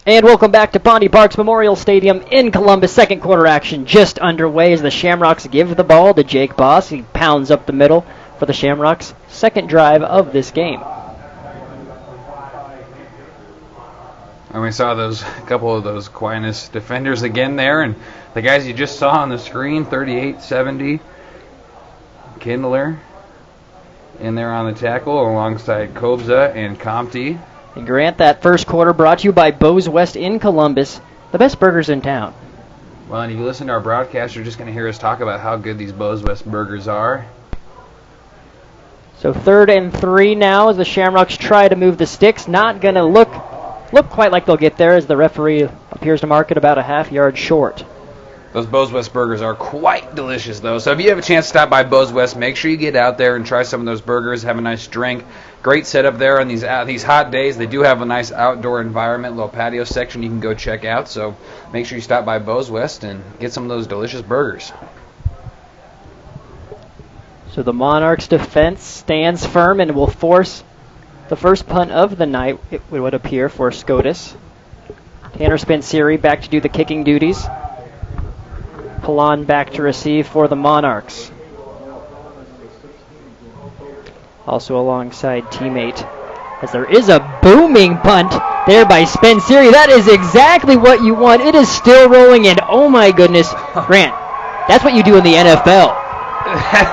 And welcome back to Pondy Parks Memorial Stadium in Columbus. Second quarter action just underway as the Shamrocks give the ball to Jake Boss. He pounds up the middle for the Shamrocks' second drive of this game. And we saw a couple of those Aquinas defenders again there, and the guys you just saw on the screen, 38-70, Kindler in there on the tackle alongside Kobza and Comte. And Grant, that first quarter brought to you by Bo's West in Columbus, the best burgers in town. Well, and if you listen to our broadcast, you're just going to hear us talk about how good these Bo's West burgers are. So 3rd and 3 now as the Shamrocks try to move the sticks. Not going to look quite like they'll get there as the referee appears to mark it about a half-yard short. Those Bo's West burgers are quite delicious, though. So if you have a chance to stop by Bo's West, make sure you get out there and try some of those burgers, have a nice drink. Great setup there on these hot days. They do have a nice outdoor environment, little patio section you can go check out. So make sure you stop by Bo's West and get some of those delicious burgers. So the Monarchs defense stands firm and will force the first punt of the night, it would appear, for Scotus. Tanner Spenceri back to do the kicking duties. Pallon back to receive for the Monarchs. Also alongside teammate, as there is a booming punt there by Spenceri. That is exactly what you want. It is still rolling, and oh my goodness, Grant, that's what you do in the NFL.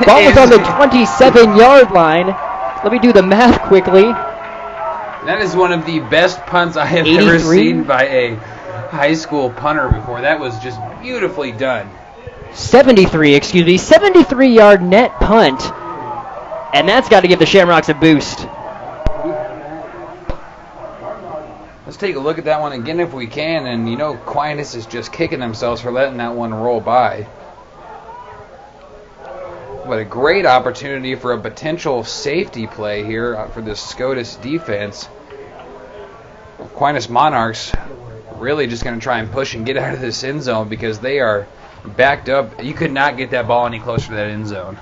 Ball was on the 27-yard line. Let me do the math quickly. That is one of the best punts I have 83? ever seen by a high school punter before. That was just beautifully done. 73-yard net punt. And that's got to give the Shamrocks a boost. Let's take a look at that one again if we can. And you know, Aquinas is just kicking themselves for letting that one roll by. What a great opportunity for a potential safety play here for this Scotus defense. Aquinas Monarchs really just going to try and push and get out of this end zone because they are backed up. You could not get that ball any closer to that end zone.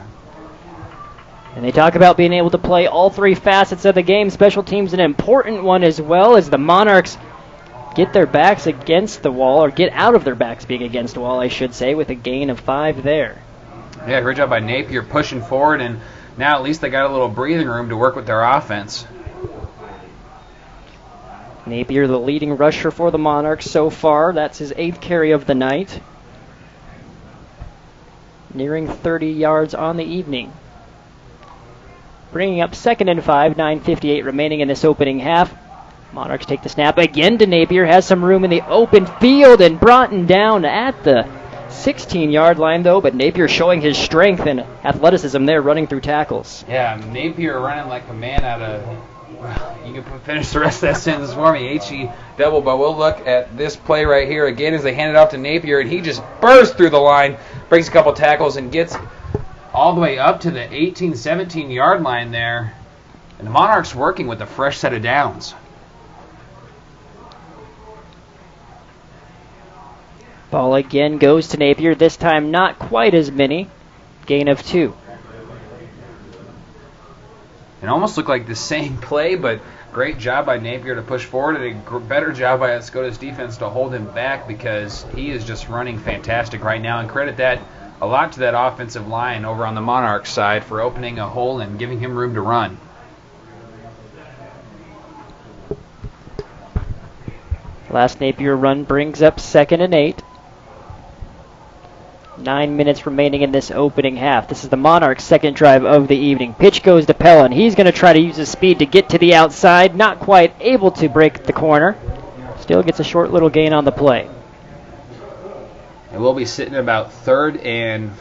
And they talk about being able to play all three facets of the game. Special teams an important one as well, as the Monarchs get their backs against the wall, or get out of their backs being against the wall, I should say, with a gain of 5 there. Yeah, great job by Napier pushing forward, and now at least they got a little breathing room to work with their offense. Napier, the leading rusher for the Monarchs so far. That's his 8th carry of the night. Nearing 30 yards on the evening. Bringing up 2nd and 5, 9:58 remaining in this opening half. Monarchs take the snap again to Napier, has some room in the open field, and Broughton down at the 16-yard line though, but Napier showing his strength and athleticism there running through tackles. Yeah, Napier running like a man out of... You can finish the rest of that sentence for me. H-E double, but we'll look at this play right here again as they hand it off to Napier, and he just bursts through the line, breaks a couple tackles, and gets all the way up to the 18, 17-yard line there. And the Monarchs working with a fresh set of downs. Ball again goes to Napier, this time not quite as many. Gain of 2. It almost looked like the same play, but great job by Napier to push forward, and a better job by that Scotus defense to hold him back because he is just running fantastic right now. And credit that a lot to that offensive line over on the Monarchs side for opening a hole and giving him room to run. Last Napier run brings up 2nd and 8. 9 minutes remaining in this opening half. This is the Monarchs' second drive of the evening. Pitch goes to Pellin. He's going to try to use his speed to get to the outside. Not quite able to break the corner. Still gets a short little gain on the play. And we'll be sitting about third and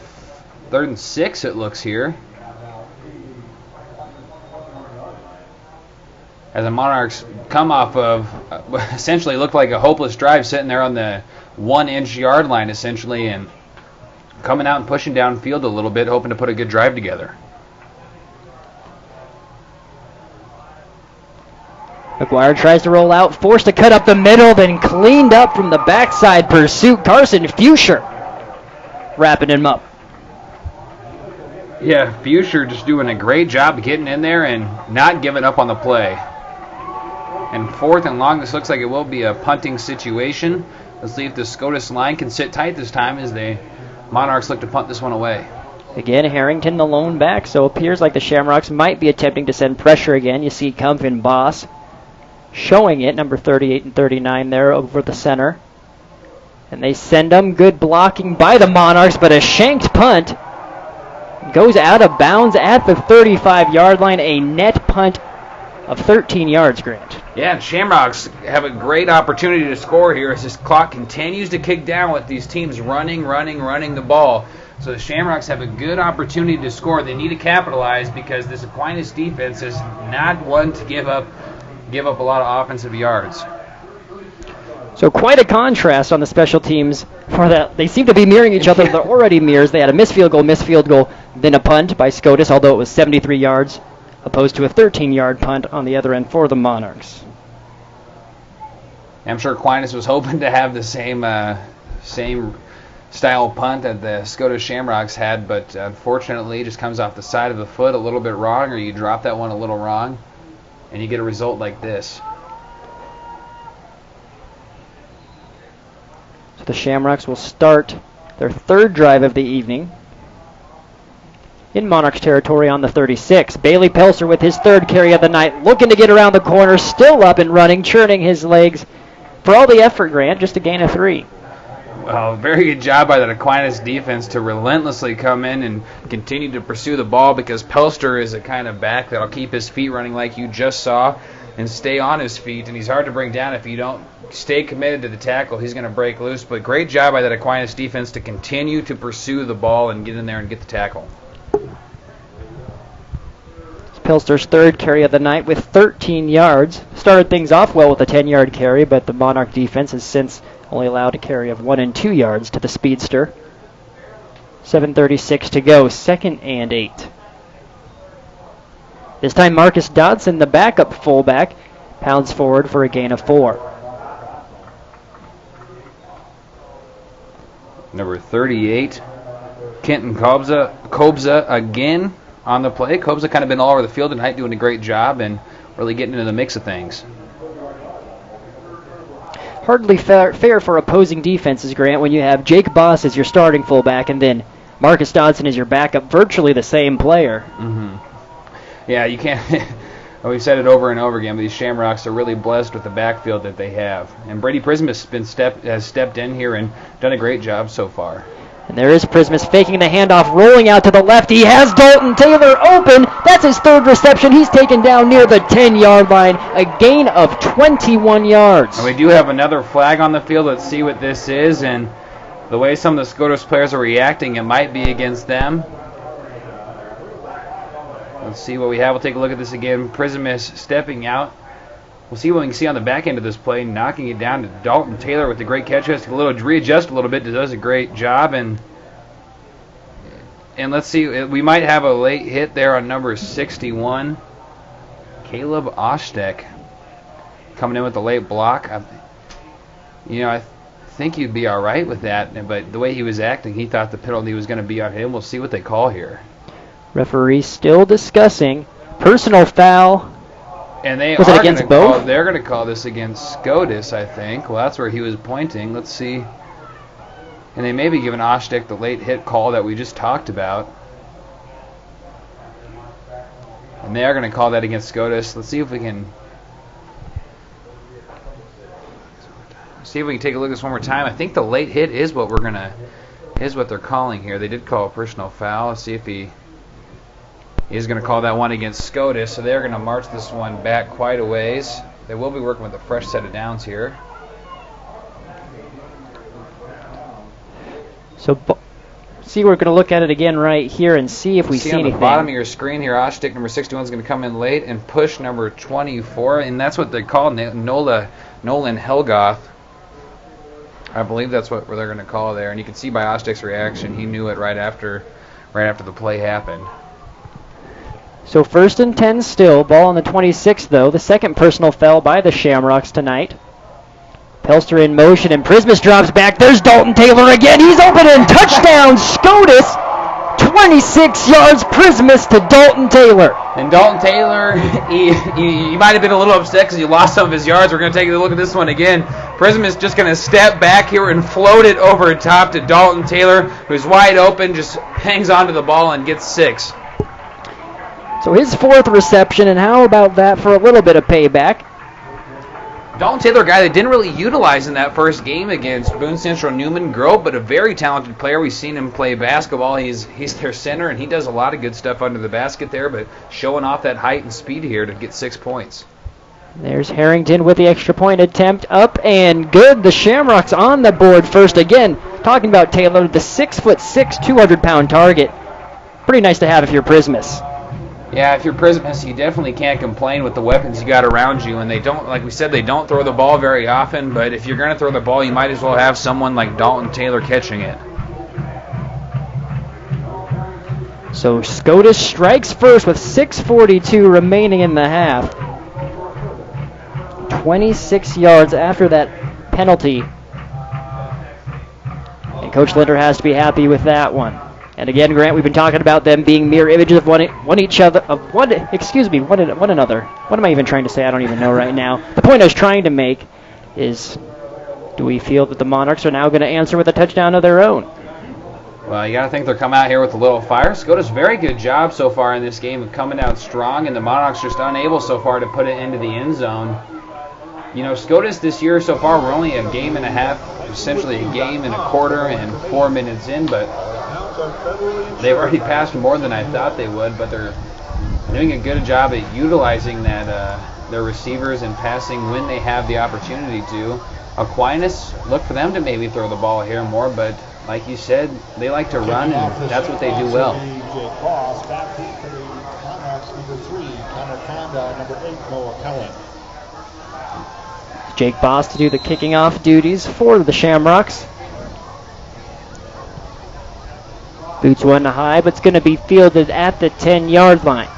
6, it looks here. As the Monarchs come off of essentially looked like a hopeless drive, sitting there on the 1-inch yard line essentially, and coming out and pushing downfield a little bit, hoping to put a good drive together. McGuire tries to roll out, forced to cut up the middle, then cleaned up from the backside pursuit. Carson Fuscher wrapping him up. Yeah, Fuscher just doing a great job getting in there and not giving up on the play. And 4th and long, this looks like it will be a punting situation. Let's see if the Scotus line can sit tight this time as the Monarchs look to punt this one away. Again, Harrington the lone back, so it appears like the Shamrocks might be attempting to send pressure again. You see Kumpf and Boss showing it, number 38 and 39 there over the center. And they send them. Good blocking by the Monarchs, but a shanked punt goes out of bounds at the 35-yard line. A net punt of 13 yards, Grant. Yeah, and Shamrocks have a great opportunity to score here as this clock continues to kick down with these teams running the ball. So the Shamrocks have a good opportunity to score. They need to capitalize because this Aquinas defense is not one to give up a lot of offensive yards. So quite a contrast on the special teams for that. They seem to be mirroring each other. They're already mirrors. They had a missed field goal, then a punt by Scotus, although it was 73 yards, opposed to a 13-yard punt on the other end for the Monarchs. I'm sure Aquinas was hoping to have the same style punt that the Scotus Shamrocks had, but unfortunately it just comes off the side of the foot a little bit wrong, or you drop that one a little wrong, and you get a result like this. So the Shamrocks will start their third drive of the evening in Monarchs territory on the 36. Bailey Pelser with his third carry of the night, looking to get around the corner, still up and running, churning his legs. For all the effort, Grant, just a gain of 3. Well, very good job by that Aquinas defense to relentlessly come in and continue to pursue the ball, because Pelster is a kind of back that'll keep his feet running like you just saw and stay on his feet, and he's hard to bring down if you don't stay committed to the tackle. He's going to break loose, but great job by that Aquinas defense to continue to pursue the ball and get in there and get the tackle. Pelster's third carry of the night with 13 yards. Started things off well with a 10-yard carry, but the Monarch defense has since only allowed a carry of 1 and 2 yards to the speedster. 7:36 to go, 2nd and 8. This time Marcus Dodson, the backup fullback, pounds forward for a gain of 4. Number 38, Kenton Kobza again on the play. Kobza kind of been all over the field tonight, doing a great job and really getting into the mix of things. Hardly fair for opposing defenses, Grant, when you have Jake Boss as your starting fullback and then Marcus Dodson as your backup, virtually the same player. Mm-hmm. Yeah, you can't. We've said it over and over again, but these Shamrocks are really blessed with the backfield that they have. And Brady Prism has stepped in here and done a great job so far. And there is Prismus faking the handoff, rolling out to the left. He has Dalton Taylor open. That's his third reception. He's taken down near the 10-yard line, a gain of 21 yards. And we do have another flag on the field. Let's see what this is. And the way some of the Scotus players are reacting, it might be against them. Let's see what we have. We'll take a look at this again. Prismus stepping out. We'll see what we can see on the back end of this play, knocking it down to Dalton Taylor with a great catch. Has to readjust a little bit. Does a great job. And let's see. We might have a late hit there on number 61. Caleb Oshtek coming in with a late block. I think you'd be all right with that. But the way he was acting, he thought the penalty was going to be on him. We'll see what they call here. Referee still discussing personal foul. And they was it against both? They're going to call this against Scotus, I think. Well, that's where he was pointing. Let's see. And they may be giving Oshtek the late hit call that we just talked about. And they are going to call that against Scotus. Let's see if we can take a look at this one more time. I think the late hit is what we're going to is what they're calling here. They did call a personal foul. Let's see if he is going to call that one against Scotus. So they're going to march this one back quite a ways. They will be working with a fresh set of downs here. So, we're going to look at it again right here and see if we see anything. On the bottom of your screen here, Oshtik, number 61, is going to come in late and push number 24, and that's what they call Nolan Helgoth. I believe that's what they're going to call there, and you can see by Oshtik's reaction, he knew it right after the play happened. So 1st and 10 still, ball on the 26th though. The second personal foul by the Shamrocks tonight. Pelster in motion, and Prismus drops back. There's Dalton Taylor again. He's open and touchdown, Scotus. 26 yards, Prismus to Dalton Taylor. And Dalton Taylor, he might have been a little upset because he lost some of his yards. We're going to take a look at this one again. Prismus just going to step back here and float it over top to Dalton Taylor, who's wide open, just hangs onto the ball and gets 6. So his 4th reception, and how about that for a little bit of payback? Dalton Taylor, a guy that didn't really utilize in that first game against Boone Central Newman Grove, but a very talented player. We've seen him play basketball. He's their center, and he does a lot of good stuff under the basket there, but showing off that height and speed here to get 6 points. There's Harrington with the extra point attempt, up and good. The Shamrocks on the board first. Again, talking about Taylor, the 6'6", 200-pound target. Pretty nice to have if you're Prismus. Yeah, if you're Prismus, you definitely can't complain with the weapons you got around you. And they don't, like we said, they don't throw the ball very often. But if you're going to throw the ball, you might as well have someone like Dalton Taylor catching it. So Scotus strikes first with 6:42 remaining in the half. 26 yards after that penalty. And Coach Linder has to be happy with that one. And again, Grant, we've been talking about them being mirror images of one another. What am I even trying to say? I don't even know right now. The point I was trying to make is, do we feel that the Monarchs are now going to answer with a touchdown of their own? Well, you got to think they'll come out here with a little fire. Scotus, very good job so far in this game of coming out strong, and the Monarchs just unable so far to put it into the end zone. You know, Scotus this year so far, we're only a game and a half, essentially a game and a quarter and 4 minutes in, but they've already passed more than I thought they would, but they're doing a good job at utilizing that their receivers and passing when they have the opportunity to. Aquinas, look for them to maybe throw the ball here more, but like you said, they like to run, and that's what they do well. Jake Boss to do the kicking off duties for the Shamrocks. Boots one high, but it's going to be fielded at the 10-yard line.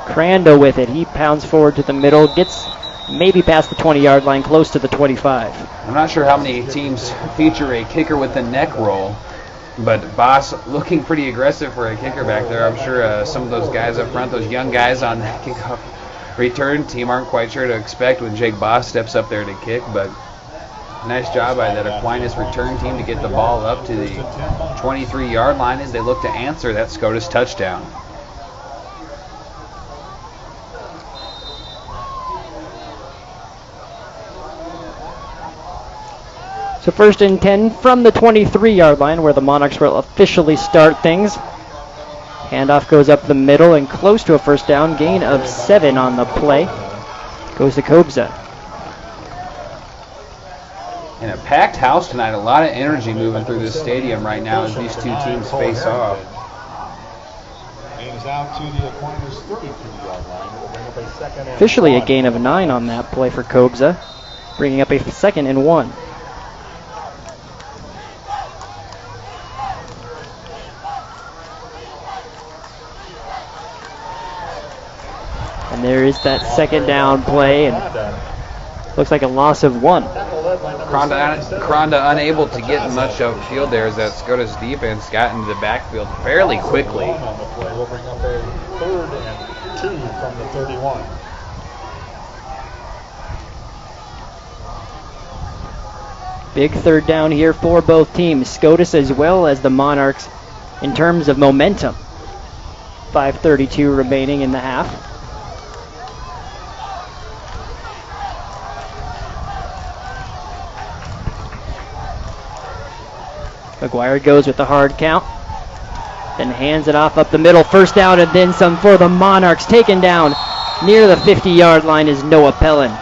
Crandall with it. He pounds forward to the middle, gets maybe past the 20-yard line, close to the 25. I'm not sure how many teams feature a kicker with the neck roll, but Boss looking pretty aggressive for a kicker back there. I'm sure some of those guys up front, those young guys on that kickoff return team, aren't quite sure to expect when Jake Boss steps up there to kick, but nice job by that Aquinas return team to get the ball up to the 23-yard line as they look to answer that Scotus touchdown. So 1st and 10 from the 23-yard line where the Monarchs will officially start things. Handoff goes up the middle and close to a first down. Gain of 7 on the play. Goes to Kobza. In a packed house tonight, a lot of energy moving through this stadium right now as these two teams face off. Officially a gain of 9 on that play for Kobza, bringing up a 2nd and 1. And there is that 2nd down play, and looks like a loss of 1. Cronda unable to get much of the field there as that Scotus defense got into the backfield fairly quickly. We'll bring up a 3rd and 2 from the 31. Big 3rd down here for both teams, Scotus as well as the Monarchs in terms of momentum. 5:32 remaining in the half. McGuire goes with the hard count. Then hands it off up the middle. First down and then some for the Monarchs. Taken down near the 50-yard line is Noah Pellin.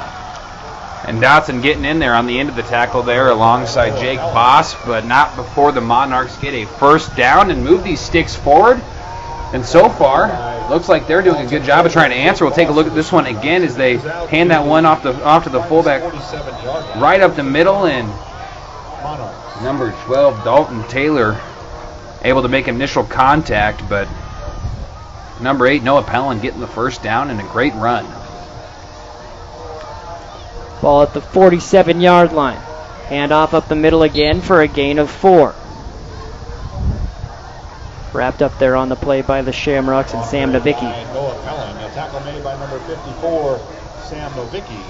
And Dotson getting in there on the end of the tackle there alongside Jake Boss, but not before the Monarchs get a first down and move these sticks forward. And so far, looks like they're doing a good job of trying to answer. We'll take a look at this one again as they hand that one off to the fullback right up the middle, and number 12, Dalton Taylor, able to make initial contact, but number 8, Noah Pellin, getting the first down and a great run. Ball at the 47-yard line. Hand off up the middle again for a gain of 4. Wrapped up there on the play by the Shamrocks and Sam Novicki. Noah Pellin, a tackle made by number 54, Sam Novicki.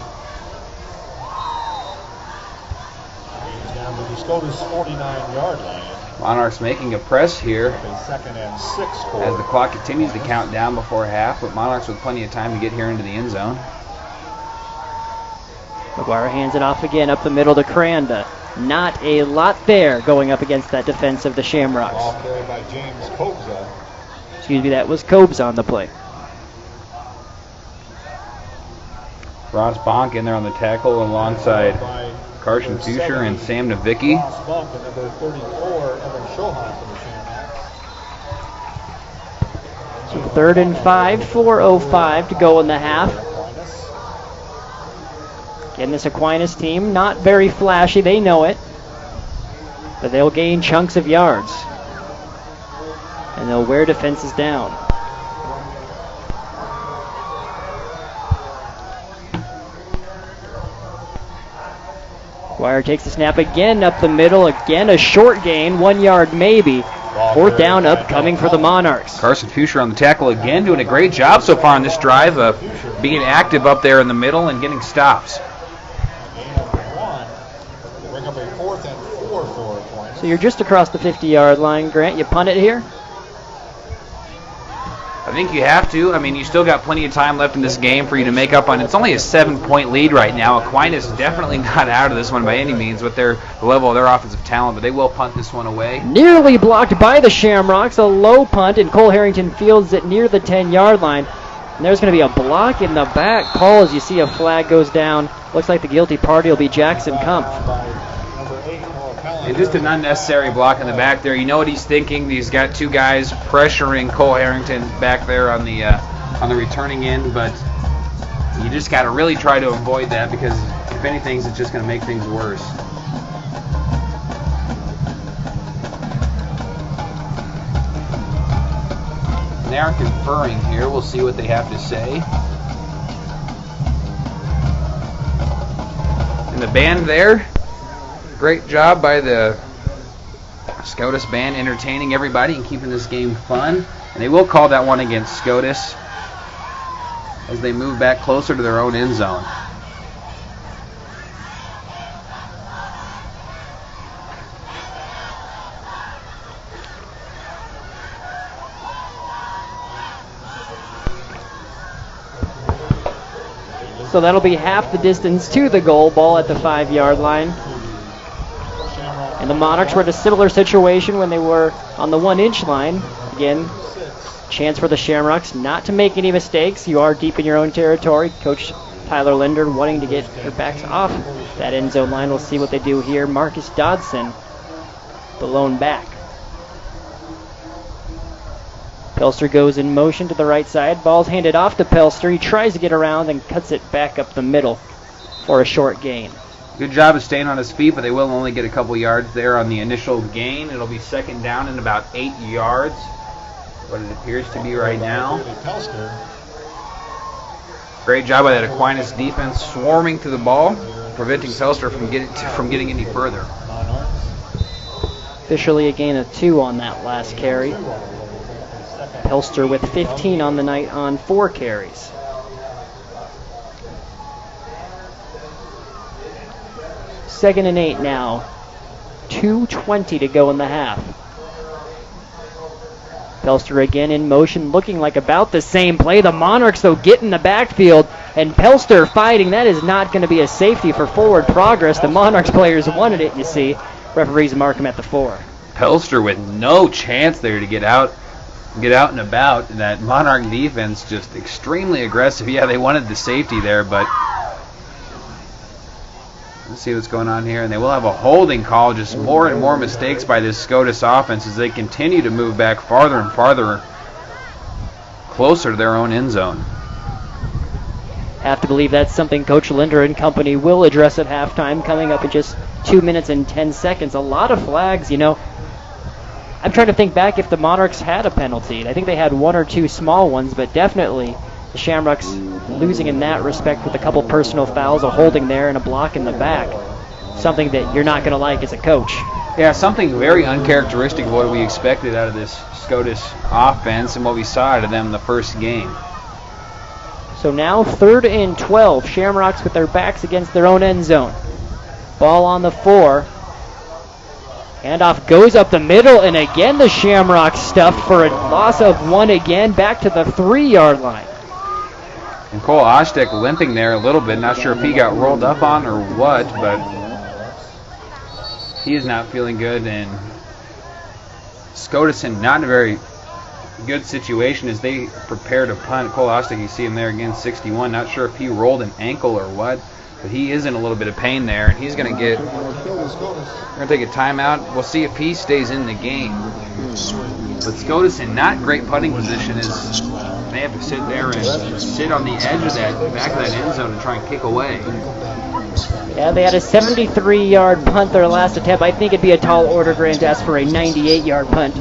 He's down to the Scotus 49-yard line. Monarchs making a press here Second and 6 as the clock continues to count down before half, but Monarchs with plenty of time to get here into the end zone. McGuire hands it off again up the middle to Cranda. Not a lot there going up against that defense of the Shamrocks. Ball carried by James Kobza. Excuse me, that was Cobes on the play. Ross Bonk in there on the tackle alongside Carson Fuchser and Sam Novicki. Ross Bonk and number 34, Evan Shohan for the Shamrocks. So 3rd and 5, 4:05 to go in the half. Again, this Aquinas team, not very flashy, they know it. But they'll gain chunks of yards. And they'll wear defenses down. Dwyer takes the snap again up the middle. Again, a short gain, 1 yard maybe. 4th down upcoming for the Monarchs. Carson Fuchser on the tackle again, doing a great job so far on this drive of being active up there in the middle and getting stops. Bring up a 4th and 4 for Aquinas. So you're just across the 50-yard line, Grant. You punt it here? I think you have to. I mean, you still got plenty of time left in this game for you to make up on. It's only a 7-point lead right now. Aquinas definitely not out of this one by any means with the level of their offensive talent, but they will punt this one away. Nearly blocked by the Shamrocks. A low punt, and Cole Harrington fields it near the 10-yard line. And there's going to be a block in the back call as you see a flag goes down. Looks like the guilty party will be Jackson Kumpf. And just an unnecessary block in the back there. You know what he's thinking. He's got 2 guys pressuring Cole Harrington back there on the returning end, but you just got to really try to avoid that because if anything, it's just going to make things worse. They are conferring here. We'll see what they have to say. And the band there, great job by the Scotus band entertaining everybody and keeping this game fun. And they will call that one against Scotus as they move back closer to their own end zone. So that'll be half the distance to the goal. Ball at the 5-yard line. And the Monarchs were in a similar situation when they were on the 1-inch line. Again, chance for the Shamrocks not to make any mistakes. You are deep in your own territory. Coach Tyler Linder wanting to get their backs off that end zone line. We'll see what they do here. Marcus Dodson, the lone back. Pelster goes in motion to the right side. Ball's handed off to Pelster. He tries to get around and cuts it back up the middle for a short gain. Good job of staying on his feet, but they will only get a couple yards there on the initial gain. It'll be 2nd down and about 8 yards, what it appears to be right now. Great job by that Aquinas defense swarming to the ball, preventing Pelster from getting any further. Officially a gain of 2 on that last carry. Pelster with 15 on the night on 4 carries. Second and 8 now. 2:20 to go in the half. Pelster again in motion, looking like about the same play. The Monarchs, though, get in the backfield, and Pelster fighting. That is not going to be a safety for forward progress. The Monarchs players wanted it, you see. Referees mark him at the 4. Pelster with no chance there to get out and about. That Monarch defense just extremely aggressive. Yeah, they wanted the safety there, but let's see what's going on here. And they will have a holding call. Just more and more mistakes by this Scotus offense as they continue to move back farther and farther closer to their own end zone. Have to believe that's something Coach Linder and company will address at halftime, coming up in just 2 minutes and 10 seconds. A lot of flags, I'm trying to think back if the Monarchs had a penalty. I think they had one or two small ones, but definitely the Shamrocks losing in that respect with a couple personal fouls, a holding there, and a block in the back. Something that you're not going to like as a coach. Yeah, something very uncharacteristic of what we expected out of this Scotus offense and what we saw out of them in the first game. So now 3rd and 12. Shamrocks with their backs against their own end zone. Ball on the 4. Handoff goes up the middle, and again the Shamrocks stuffed for a loss of 1 again, back to the 3-yard line. And Cole Oshtek limping there a little bit. Not sure if he got rolled up on or what, but he is not feeling good. And Scotus in not in a very good situation as they prepare to punt. Cole Oshtek, you see him there again, 61. Not sure if he rolled an ankle or what, but he is in a little bit of pain there, and he's going to take a timeout. We'll see if he stays in the game. But Scotus in not great punting position as they have to sit there and sit on the edge of that back of that end zone and try and kick away. Yeah, they had a 73-yard punt their last attempt. I think it'd be a tall order, Grant, to ask for a 98-yard punt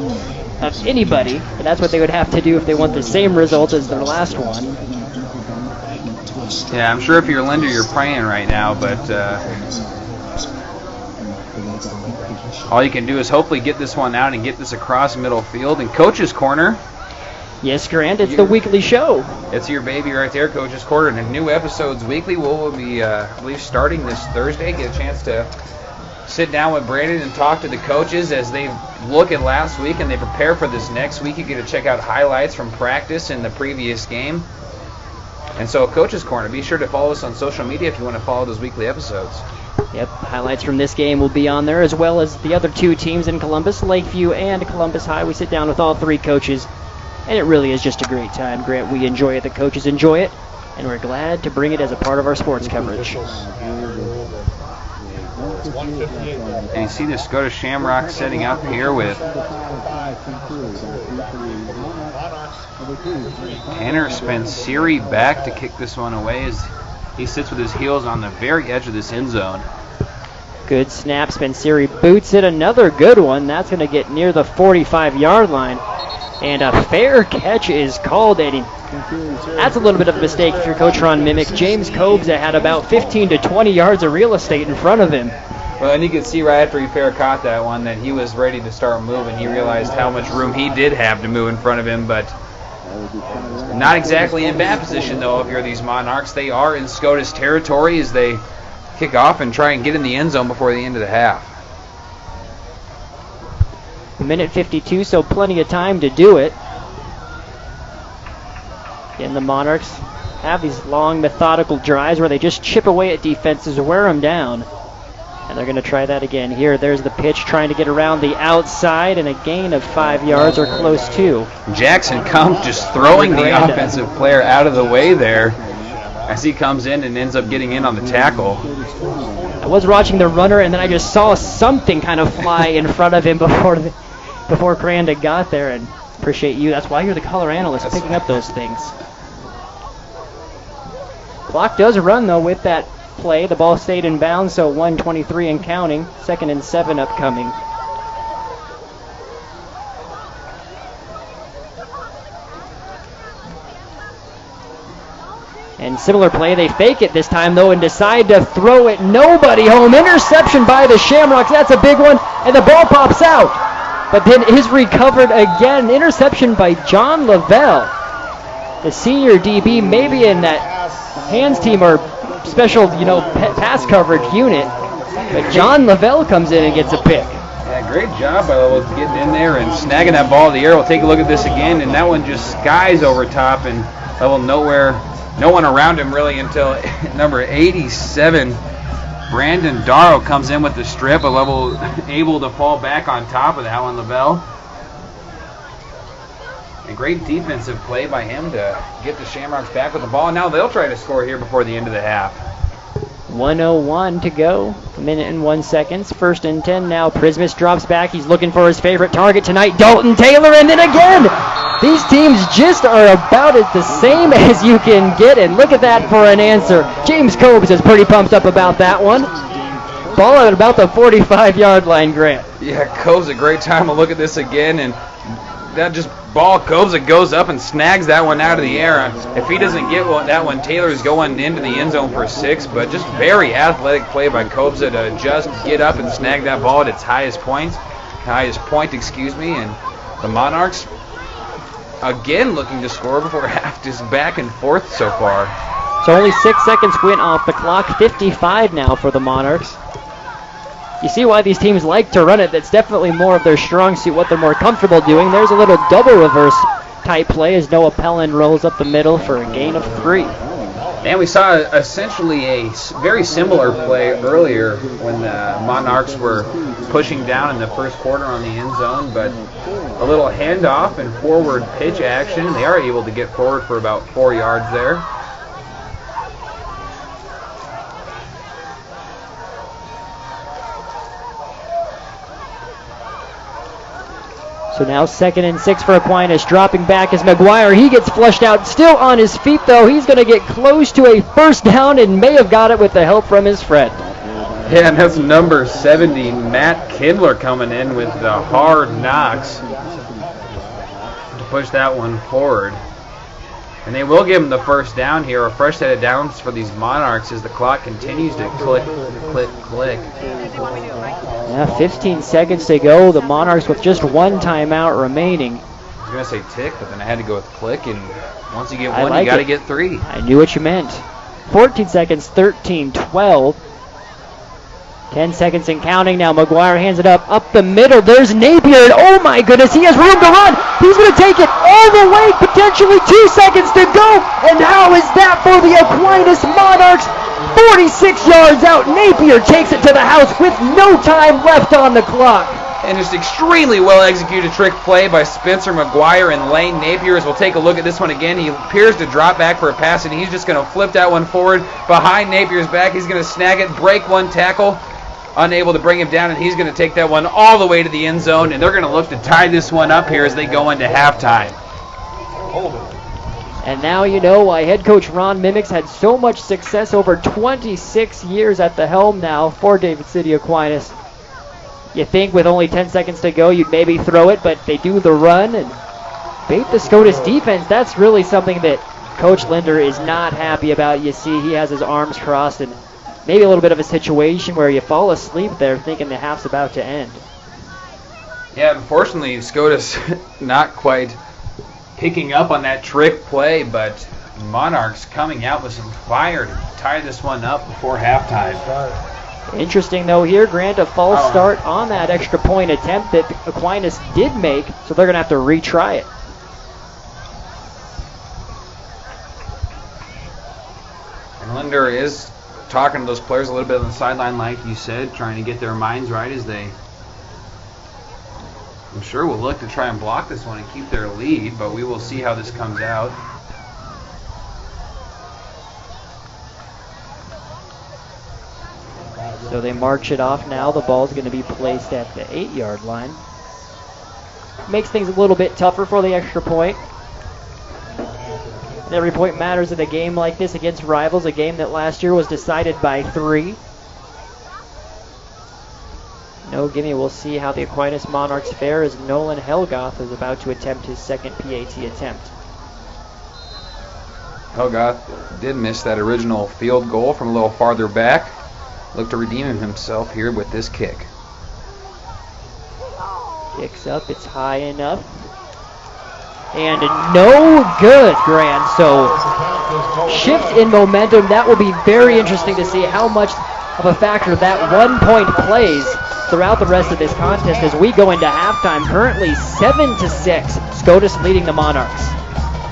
of anybody, but that's what they would have to do if they want the same result as their last one. Yeah, I'm sure if you're Linder, you're praying right now, but all you can do is hopefully get this one out and get this across middle field. And Coach's Corner. Yes, Grant, it's the weekly show. It's your baby right there, Coach's Corner. And new episodes weekly. We'll be, I believe, starting this Thursday. Get a chance to sit down with Brandon and talk to the coaches as they look at last week and they prepare for this next week. You get to check out highlights from practice in the previous game. And so, Coach's Corner, be sure to follow us on social media if you want to follow those weekly episodes. Yep, highlights from this game will be on there, as well as the other two teams in Columbus, Lakeview and Columbus High. We sit down with all three coaches, and it really is just a great time, Grant. We enjoy it, the coaches enjoy it, and we're glad to bring it as a part of our sports coverage. And you see the Scotus Shamrocks setting up here with Tanner Spenceri back to kick this one away as he sits with his heels on the very edge of this end zone. Good snap. Spenceri boots it. Another good one. That's going to get near the 45-yard line. And a fair catch is called, Eddie. That's a little bit of a mistake if you're Coach Ron Mimic. James Kobza had about 15 to 20 yards of real estate in front of him. Well, and you could see right after he fair caught that one that he was ready to start moving. He realized how much room he did have to move in front of him, but not exactly in bad position, though, if you're these Monarchs. They are in Scotus territory as they kick off and try and get in the end zone before the end of the half. Minute 52, so plenty of time to do it. And the Monarchs have these long, methodical drives where they just chip away at defenses, wear them down. And they're going to try that again here. There's the pitch trying to get around the outside, and a gain of 5 yards or close to. Jackson Kump just throwing the offensive player out of the way there as he comes in and ends up getting in on the tackle. I was watching the runner, and then I just saw something kind of fly in front of him before Cranda got there, and appreciate you. That's why you're the color analyst, picking up those things. Clock does run, though, with that play. The ball stayed in bounds, so 1:23 and counting. 2nd and 7 upcoming. And similar play, they fake it this time, though, and decide to throw it. Nobody home. Interception by the Shamrocks. That's a big one, and the ball pops out. But then is recovered again. Interception by John Lavelle, the senior DB, maybe in that hands team or special, pass coverage unit. But John Lavelle comes in and gets a pick. Yeah, great job by Lavelle getting in there and snagging that ball in the air. We'll take a look at this again, and that one just skies over top, and Lavelle no one around him really until number 87, Brandon Darrow comes in with the strip, able to fall back on top of that one, Lavelle. A great defensive play by him to get the Shamrocks back with the ball. Now they'll try to score here before the end of the half. 1:01 to go. A minute and 1 second. 1st and 10 now. Prismus drops back. He's looking for his favorite target tonight, Dalton Taylor. And then again, these teams just are about the same as you can get. And look at that for an answer. James Cobes is pretty pumped up about that one. Ball at about the 45-yard line, Grant. Yeah, Cobes a great time to look at this again. And that just ball Cobes goes up and snags that one out of the air. If he doesn't get that one, Taylor's going into the end zone for 6. But just very athletic play by Cobes to just get up and snag that ball at its highest point. And the Monarchs again looking to score before half, just back and forth so far. So only 6 seconds went off the clock. 55 now for the Monarchs. You see why these teams like to run it. That's definitely more of their strong suit, what they're more comfortable doing. There's a little double reverse type play as Noah Pellin rolls up the middle for a gain of 3. And we saw essentially a very similar play earlier when the Monarchs were pushing down in the first quarter on the end zone, but a little handoff and forward pitch action. They are able to get forward for about 4 yards there. So now 2nd and 6 for Aquinas. Dropping back is McGuire. He gets flushed out. Still on his feet, though. He's going to get close to a first down and may have got it with the help from his friend. Yeah, and that's number 70, Matt Kindler, coming in with the hard knocks to push that one forward. And they will give him the first down here, a fresh set of downs for these Monarchs as the clock continues to click, click, click. Yeah, 15 seconds to go. The Monarchs with just one timeout remaining. I was going to say tick, but then I had to go with click, and once you get one, like you got to get 3. I knew what you meant. 14 seconds, 13, 12. 10 seconds and counting now. McGuire hands it up the middle. There's Napier, and oh my goodness, he has room to run. He's going to take it all the way, potentially 2 seconds to go. And how is that for the Aquinas Monarchs? 46 yards out. Napier takes it to the house with no time left on the clock. And just extremely well executed trick play by Spencer McGuire and Lane Napier. As we'll take a look at this one again, he appears to drop back for a pass, and he's just going to flip that one forward behind Napier's back. He's going to snag it, break one tackle, unable to bring him down, and he's going to take that one all the way to the end zone, and they're going to look to tie this one up here as they go into halftime. And now you know why head coach Ron Mimics had so much success over 26 years at the helm now for David City Aquinas. You think with only 10 seconds to go you'd maybe throw it, but they do the run and bait the Scotus defense. That's really something that Coach Linder is not happy about. You see he has his arms crossed, and maybe a little bit of a situation where you fall asleep there thinking the half's about to end. Yeah, unfortunately, Scotus not quite picking up on that trick play, but Monarchs coming out with some fire to tie this one up before halftime. Interesting, though, here, Grant, a false start on that extra point attempt that Aquinas did make, so they're going to have to retry it. And Linder is talking to those players a little bit on the sideline, like you said, trying to get their minds right as they, I'm sure, will look to try and block this one and keep their lead, but we will see how this comes out. So they march it off now. The ball's going to be placed at the 8-yard line. Makes things a little bit tougher for the extra point. And every point matters in a game like this against rivals, a game that last year was decided by 3. No gimme, we'll see how the Aquinas Monarchs fare as Nolan Helgoth is about to attempt his second PAT attempt. Helgoth did miss that original field goal from a little farther back. Look to redeem himself here with this kick. Kicks up, it's high enough. And no good, Grant. So shift in momentum. That will be very interesting to see how much of a factor that 1 point plays throughout the rest of this contest as we go into halftime. Currently 7-6, Scotus leading the Monarchs.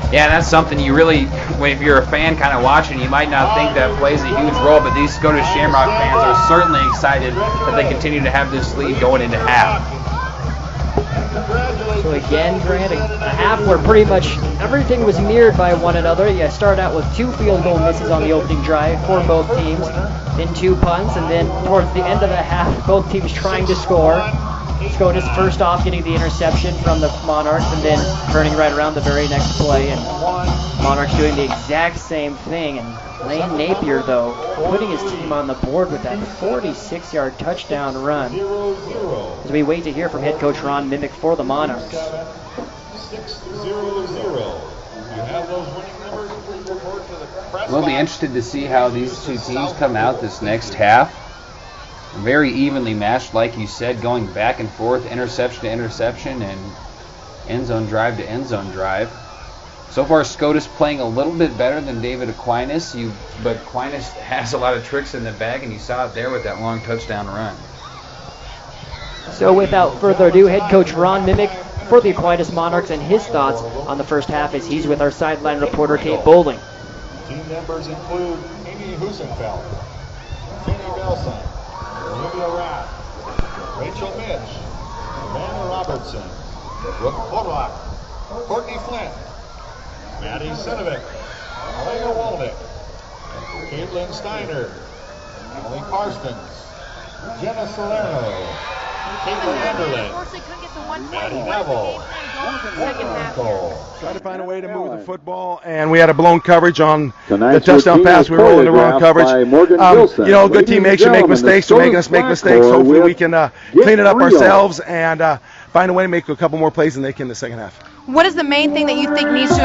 Yeah, that's something you really, if you're a fan kind of watching, you might not think that plays a huge role, but these Scotus Shamrock fans are certainly excited that they continue to have this lead going into half. So again, Grant, a half where pretty much everything was mirrored by one another. You started out with 2 field goal misses on the opening drive for both teams, then 2 punts, and then towards the end of the half, both teams trying to score. Scotus first off getting the interception from the Monarchs and then turning right around the very next play, and Monarchs doing the exact same thing. And Lane Napier, though, putting his team on the board with that 46-yard touchdown run. As we wait to hear from head coach Ron Mimick for the Monarchs. 6-0-0. You have those winning numbers. Please report to the press We'll be box. interested to see how these two teams come out this next half. Very evenly matched, like you said, going back and forth, interception to interception, and end zone drive to end zone drive. So far, Scotus playing a little bit better than David Aquinas, but Aquinas has a lot of tricks in the bag, and you saw it there with that long touchdown run. So without further ado, head coach Ron Mimick for the Aquinas Monarchs and his thoughts on the first half as he's with our sideline reporter Kate Bowling. Team members include Amy Husenfeld, Jenny Belson, Olivia Rath, Rachel Mitch, Savannah Robertson, Brooke Podlock, Courtney Flint, Maddie Sinovic, Elena Walnick, Caitlin Steiner, Emily Karstens, Jenna Salerno, Caitlin Enderlin, Maddie Neville, Try to find a way to move the football, and we had a blown coverage on the touchdown pass. We were rolling the wrong coverage. Good teammates should make mistakes. They're making us make mistakes. Hopefully we can clean it up ourselves and find a way to make a couple more plays than they can in the second half. What is the main thing that you think needs to